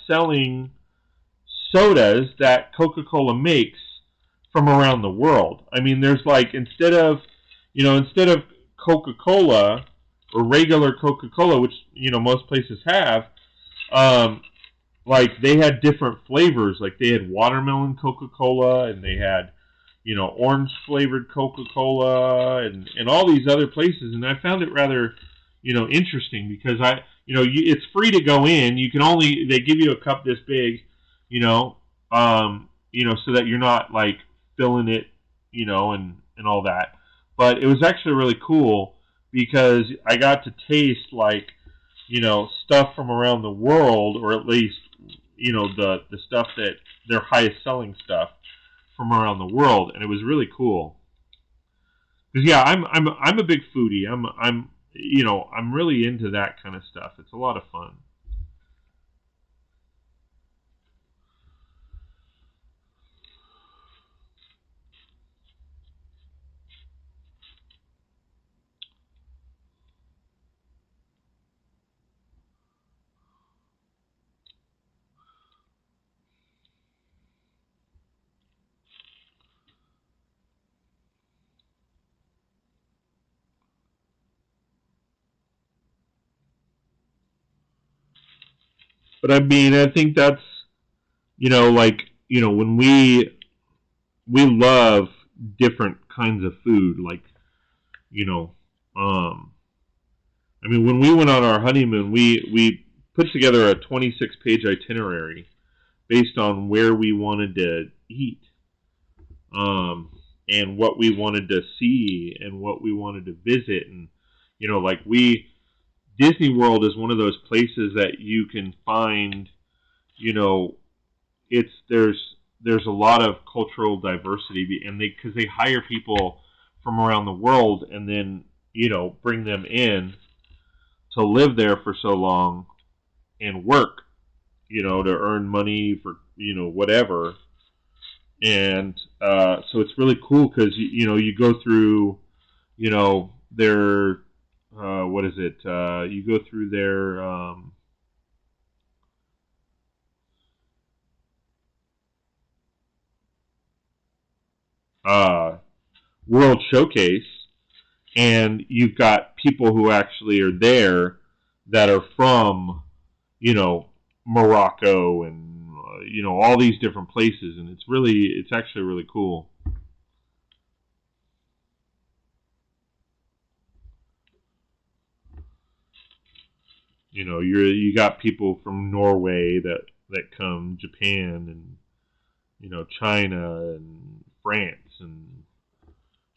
selling sodas that Coca-Cola makes from around the world. I mean, there's like, instead of Coca-Cola or regular Coca-Cola, which, you know, most places have, like, they had different flavors. Like, they had watermelon Coca-Cola, and they had, you know, orange flavored Coca-Cola, and all these other places. And I found it rather, you know, interesting, because it's free to go in. They give you a cup this big, you know, so that you're not like filling it, you know, and all that. But it was actually really cool because I got to taste, like, you know, stuff from around the world, or at least, you know, the stuff that their highest selling stuff from around the world, and it was really cool. Because yeah, I'm a big foodie. you know, I'm really into that kind of stuff. It's a lot of fun. But I mean, I think that's, you know, like, you know, when we love different kinds of food, like, you know, I mean, when we went on our honeymoon, we put together a 26-page itinerary based on where we wanted to eat, and what we wanted to see and what we wanted to visit. And, you know, like Disney World is one of those places that you can find, you know, there's a lot of cultural diversity, and because they hire people from around the world and then, you know, bring them in to live there for so long and work, you know, to earn money for, you know, whatever. And so it's really cool because, you know, you go through, you know, their, what is it? You go through their, World Showcase, and you've got people who actually are there that are from, you know, Morocco and, you know, all these different places, and it's actually really cool. You know, you got people from Norway that come, Japan, and, you know, China and France, and,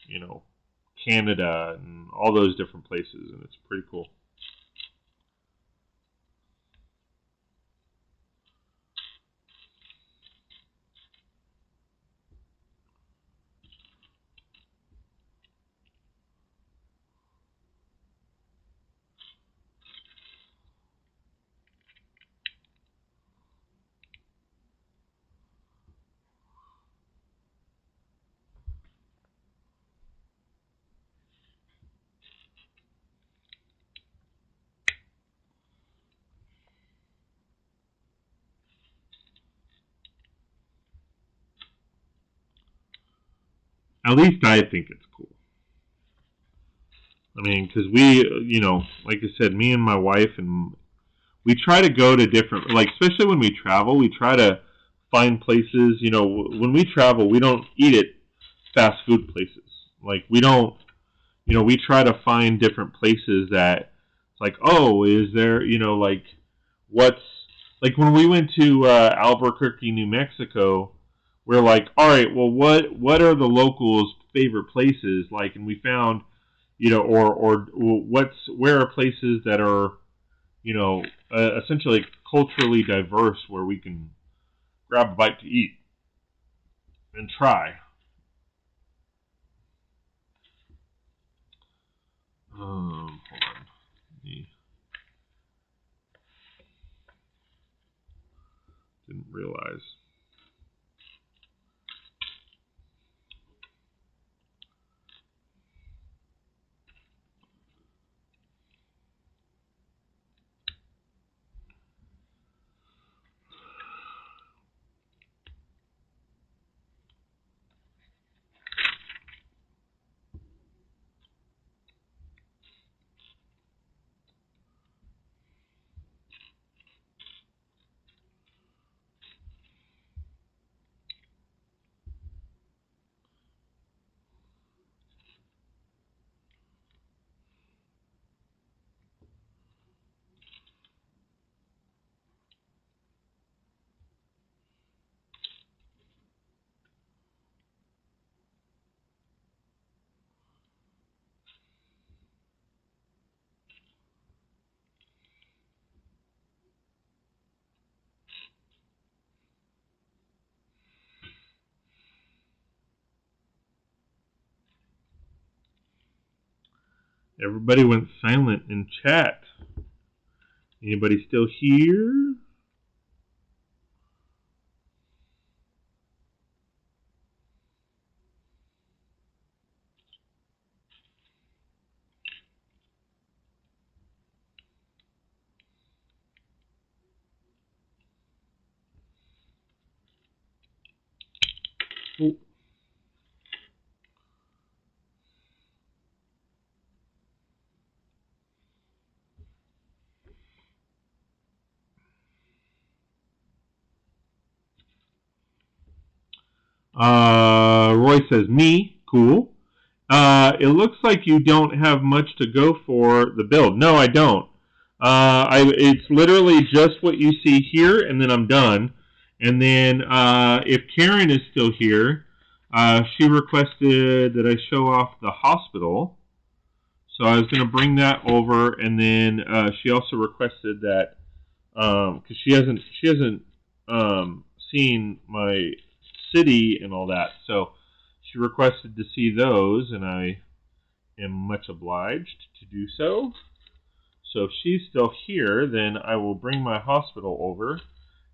you know, Canada, and all those different places, and it's pretty cool. At least I think it's cool. I mean, because you know, like I said, me and my wife, and we try to go to different, like, especially when we travel, we try to find places. You know, when we travel, we don't eat at fast food places. Like, we don't, you know, we try to find different places that it's like, oh, is there, you know, like, what's, like, when we went to Albuquerque, New Mexico, we're like, all right, well, what are the locals' favorite places? Like, and we found, you know, or where are places that are, you know, essentially culturally diverse, where we can grab a bite to eat and try. Hold on. Didn't realize. Everybody went silent in chat. Anybody still here? Roy says, me, cool. It looks like you don't have much to go for the build. No, I don't. It's literally just what you see here, and then I'm done. And then if Karen is still here, she requested that I show off the hospital. So I was going to bring that over, and then she also requested that because she hasn't seen my city and all that, so she requested to see those, and I am much obliged to do so. So if she's still here, then I will bring my hospital over,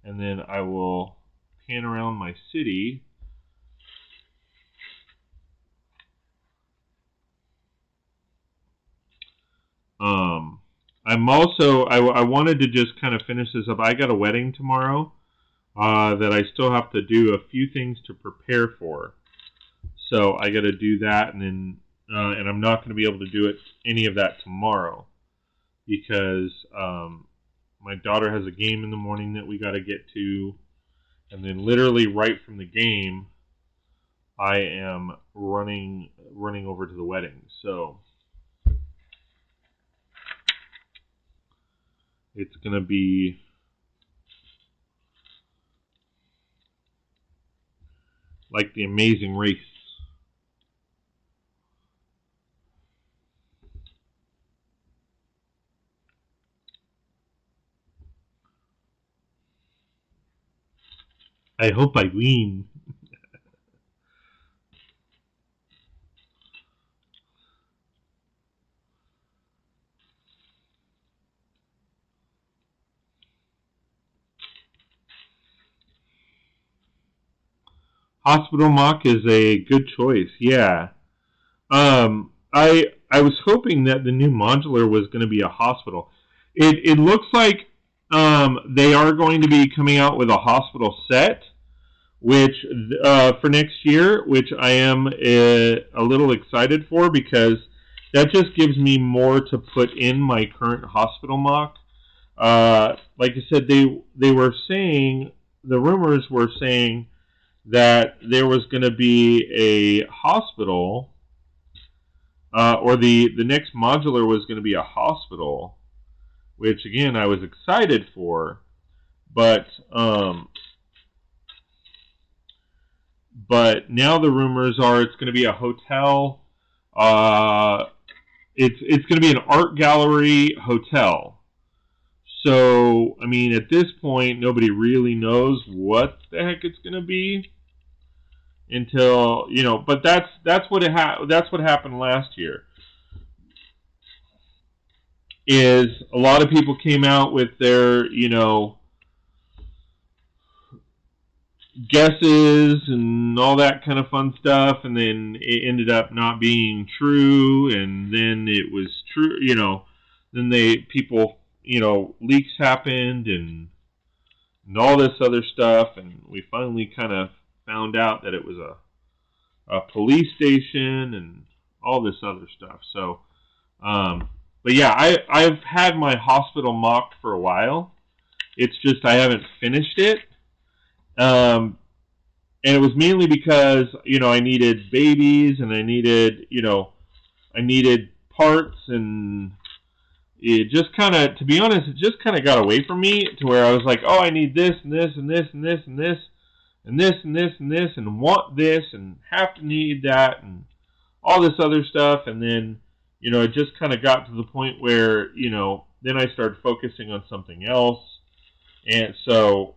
and then I will pan around my city. I'm also, I wanted to just kind of finish this up. I got a wedding tomorrow that I still have to do a few things to prepare for. So I got to do that, and then and I'm not going to be able to do any of that tomorrow because my daughter has a game in the morning that we got to get to, and then literally right from the game, I am running over to the wedding. So it's going to be like the Amazing Race. I hope I win. Hospital mock is a good choice. Yeah. I was hoping that the new modular was going to be a hospital. It looks like they are going to be coming out with a hospital set, which for next year, which I am a little excited for because that just gives me more to put in my current hospital mock. Like I said, they were saying, the rumors were saying that there was going to be a hospital, or the next modular was going to be a hospital, which again I was excited for, but now the rumors are it's going to be a hotel. It's going to be an art gallery hotel. So I mean, at this point, nobody really knows what the heck it's going to be until, you know. But that's what happened last year. Is a lot of people came out with their, you know, guesses and all that kind of fun stuff, and then it ended up not being true, and then it was true, you know. Then people, you know, leaks happened and all this other stuff, and we finally kind of found out that it was a police station and all this other stuff. So, but yeah, I've had my hospital mocked for a while. It's just I haven't finished it. And it was mainly because, you know, I needed babies and I needed parts, and it just kind of, to be honest, it just kind of got away from me to where I was like, oh, I need this and this and this and this and this and this and this and this and want this and have to need that and all this other stuff. And then, you know, it just kind of got to the point where, you know, then I started focusing on something else. And so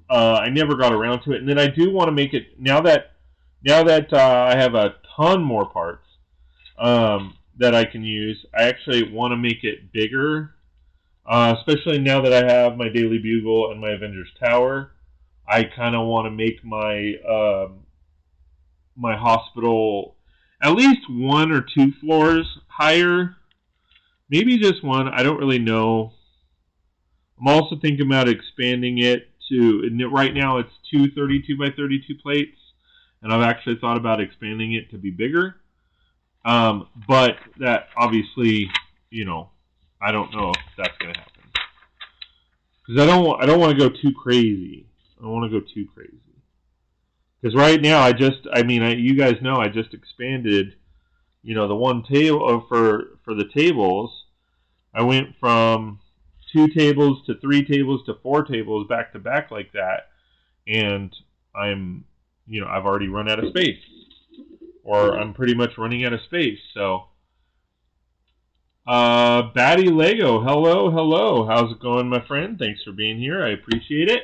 I never got around to it. And then I do want to make it, now that I have a ton more parts, that I can use. I actually want to make it bigger, especially now that I have my Daily Bugle and my Avengers Tower. I kind of want to make my my hospital at least 1 or 2 floors higher. Maybe just 1. I don't really know. I'm also thinking about expanding it to, right now it's 2 32 by 32 plates, and I've actually thought about expanding it to be bigger. But that obviously, you know, I don't know if that's going to happen, because I don't want to go too crazy. I don't want to go too crazy. Because right now, you guys know I just expanded, you know, the one table for the tables. I went from 2 tables to 3 tables to 4 tables back to back like that, and I've already run out of space, or I'm pretty much running out of space. So, Batty Lego, hello, how's it going, my friend? Thanks for being here. I appreciate it.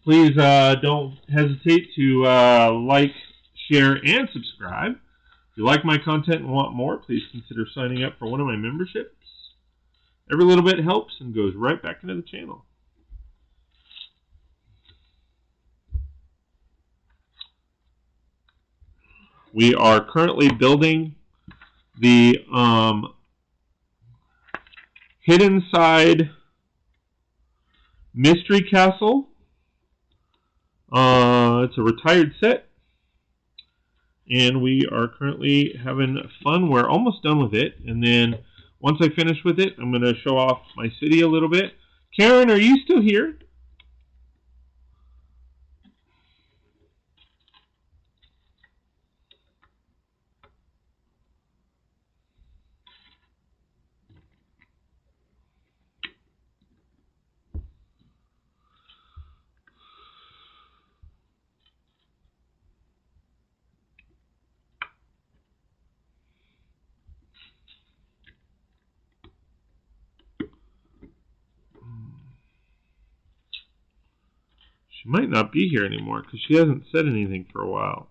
Please don't hesitate to like, share, and subscribe. If you like my content and want more, please consider signing up for one of my memberships. Every little bit helps and goes right back into the channel. We are currently building the Hidden Side Mystery Castle. It's a retired set, and we are currently having fun. We're almost done with it, and then once I finish with it, I'm going to show off my city a little bit. Karen, are you still here? She might not be here anymore because she hasn't said anything for a while.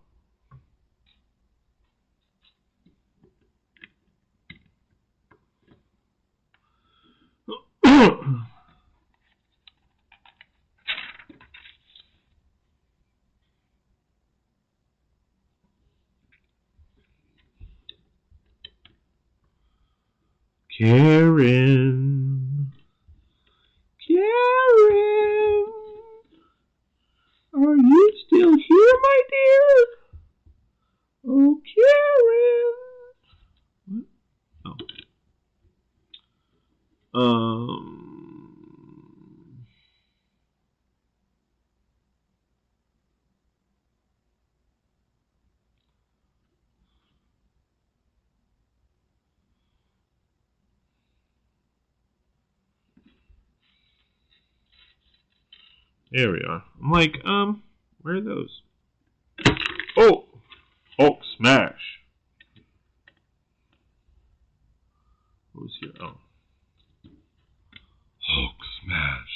Karen. Are you still here, my dear? Oh, Karen. Oh. There we are. I'm like, where are those? Oh! Hulk smash. What was here? Oh. Hulk smash.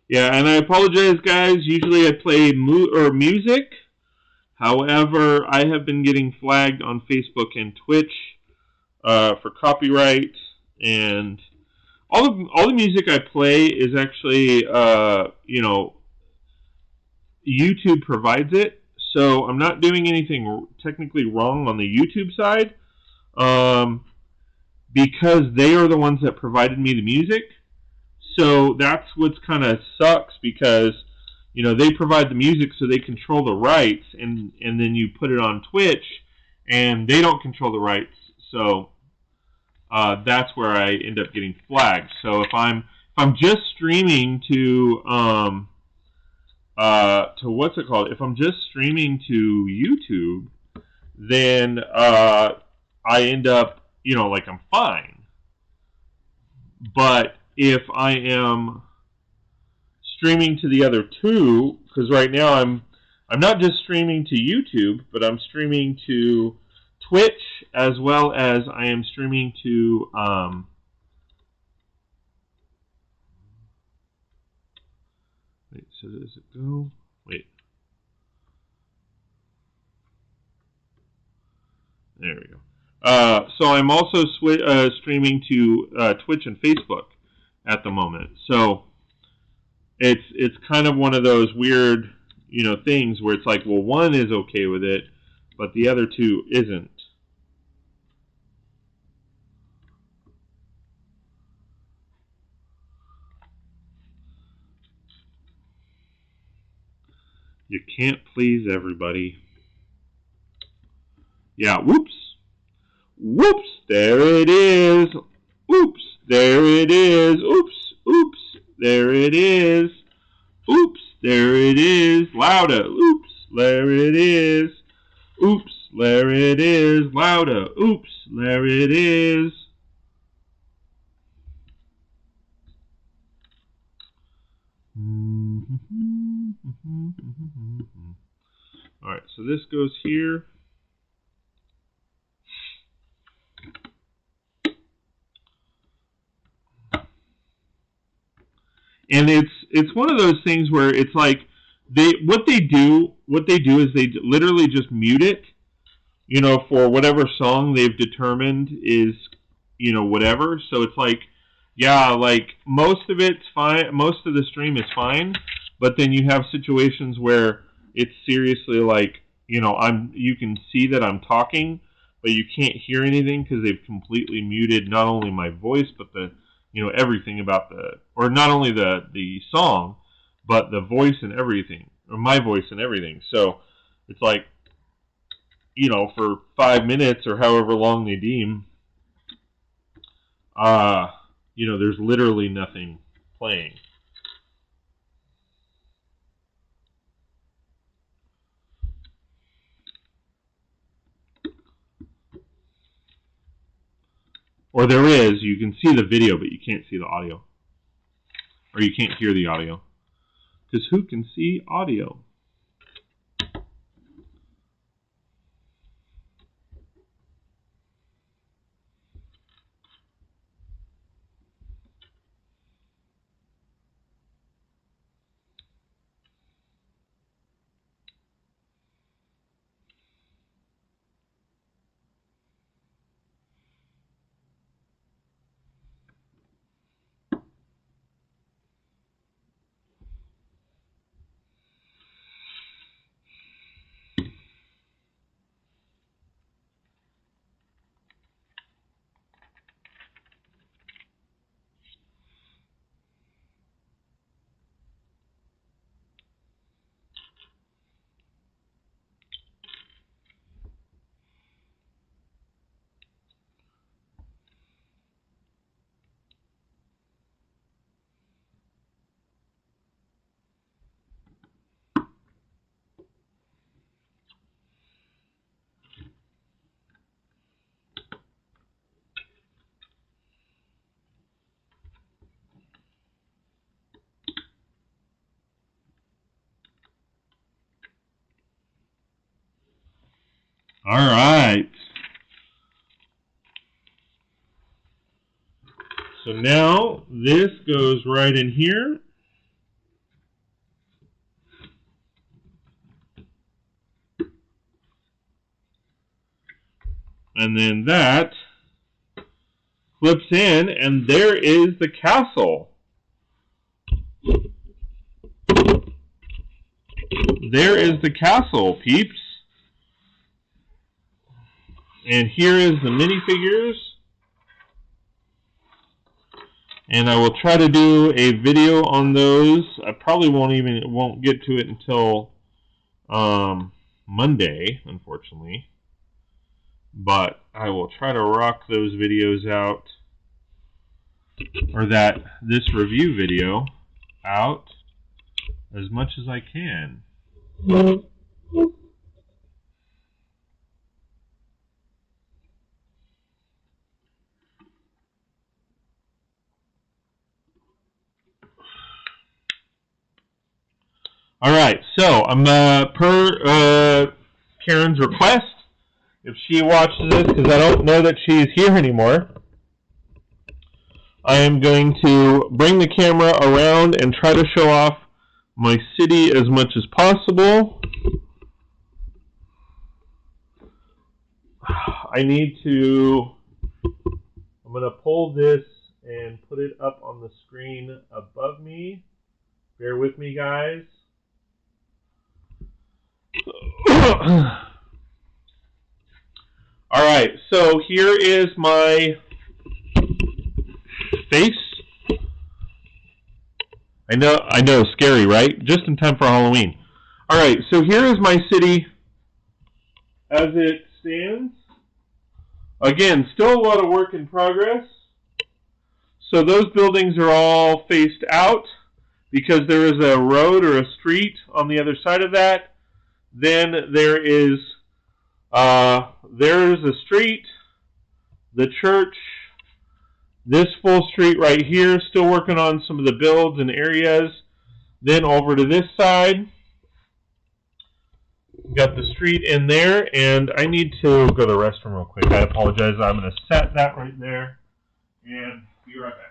Yeah, and I apologize, guys. Usually I play music. However, I have been getting flagged on Facebook and Twitch for copyright, and all the music I play is actually, YouTube provides it. So I'm not doing anything technically wrong on the YouTube side, because they are the ones that provided me the music. So that's what's kind of sucks, because they provide the music, so they control the rights, and then you put it on Twitch, and they don't control the rights. So that's where I end up getting flagged. So if I'm just streaming to what's it called? If I'm just streaming to YouTube, then I end up like I'm fine. But if I am streaming to the other two, because right now I'm I'm not just streaming to YouTube, but I'm streaming to Twitch, as well as I am streaming to wait, so does it go? Wait. There we go. So I'm also streaming to Twitch and Facebook at the moment. So it's kind of one of those weird, things where it's like, well, one is okay with it, but the other two isn't. You can't please everybody. Yeah, whoops. Whoops, there it is. Oops, there it is. Oops, oops, there it is. Oops, there it is. Louder. Oops, there it is. Oops, there it is. Louder. Oops, there it is. Alright, so this goes here. And it's one of those things where it's like what they do is they literally just mute it, for whatever song they've determined is, whatever. So it's like, yeah, like most of it's fine, most of the stream is fine, but then you have situations where it's seriously like, you can see that I'm talking, but you can't hear anything because they've completely muted not only my voice, but everything about or not only the song, but the voice and everything, or my voice and everything. So it's like, for 5 minutes or however long they deem, there's literally nothing playing. Or there is, you can see the video, but you can't see the audio. Or you can't hear the audio. Because who can see audio? All right. So now this goes right in here. And then that clips in, and there is the castle. There is the castle, peeps. And here is the minifigures. And I will try to do a video on those. I probably won't get to it until Monday, unfortunately. But I will try to rock those videos out, or this review video out, as much as I can. All right, so I'm per Karen's request. If she watches this, because I don't know that she's here anymore, I am going to bring the camera around and try to show off my city as much as possible. I'm going to pull this and put it up on the screen above me. Bear with me, guys. All right, so here is my face. I know, scary, right? Just in time for Halloween. All right, so here is my city as it stands. Again, still a lot of work in progress. So those buildings are all faced out because there is a road or a street on the other side of that. Then there's a street, the church, this full street right here, still working on some of the builds and areas. Then over to this side, got the street in there, and I need to go to the restroom real quick. I apologize. I'm going to set that right there and be right back.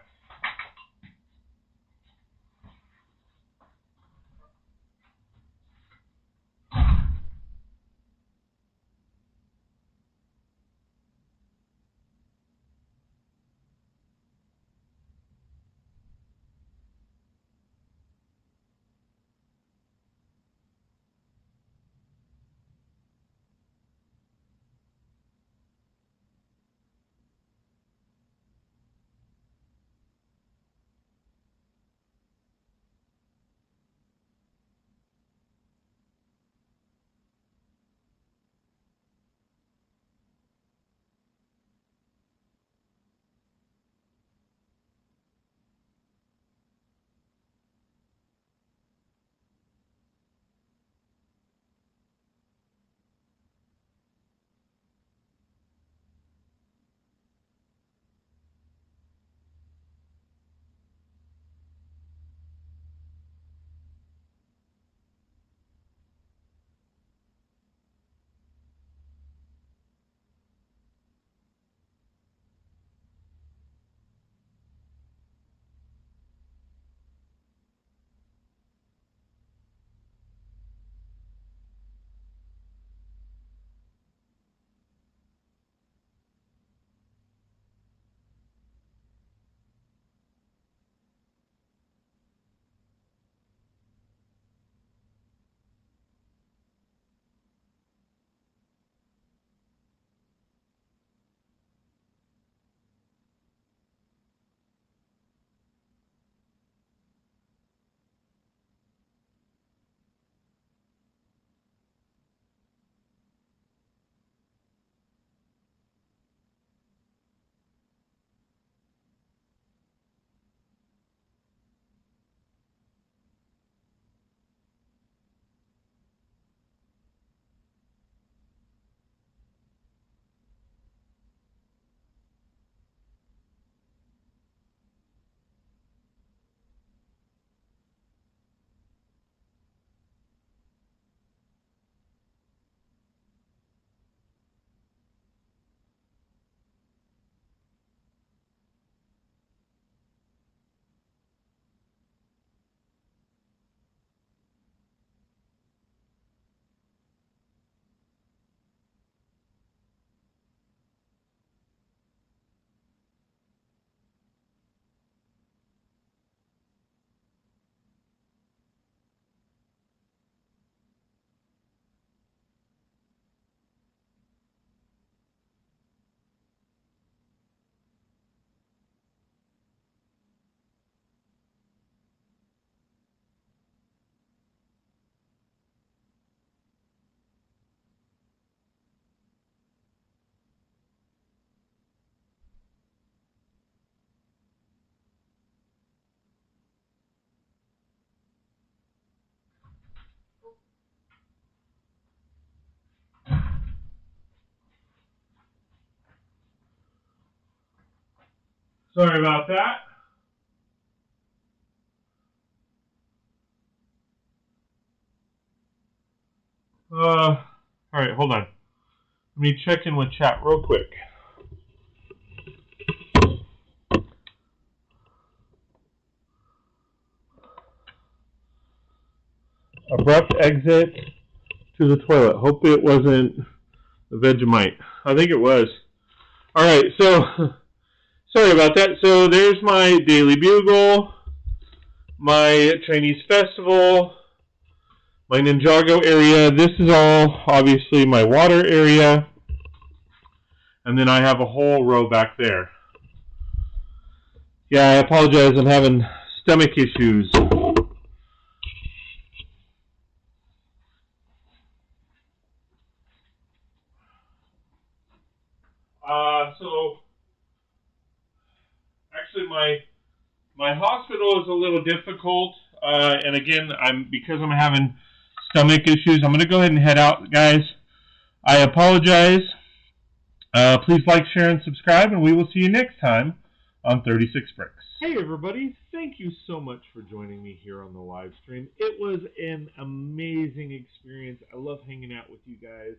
Sorry about that. All right, hold on. Let me check in with chat real quick. Abrupt exit to the toilet. Hope it wasn't the Vegemite. I think it was. All right, so sorry about that. So there's my Daily Bugle, my Chinese Festival, my Ninjago area. This is all obviously my water area. And then I have a whole row back there. Yeah, I apologize. I'm having stomach issues. So actually my hospital is a little difficult. And again, because I'm having stomach issues, I'm going to go ahead and head out, guys. I apologize. Please like, share, and subscribe, and we will see you next time on 36 Bricks. Hey, everybody. Thank you so much for joining me here on the live stream. It was an amazing experience. I love hanging out with you guys.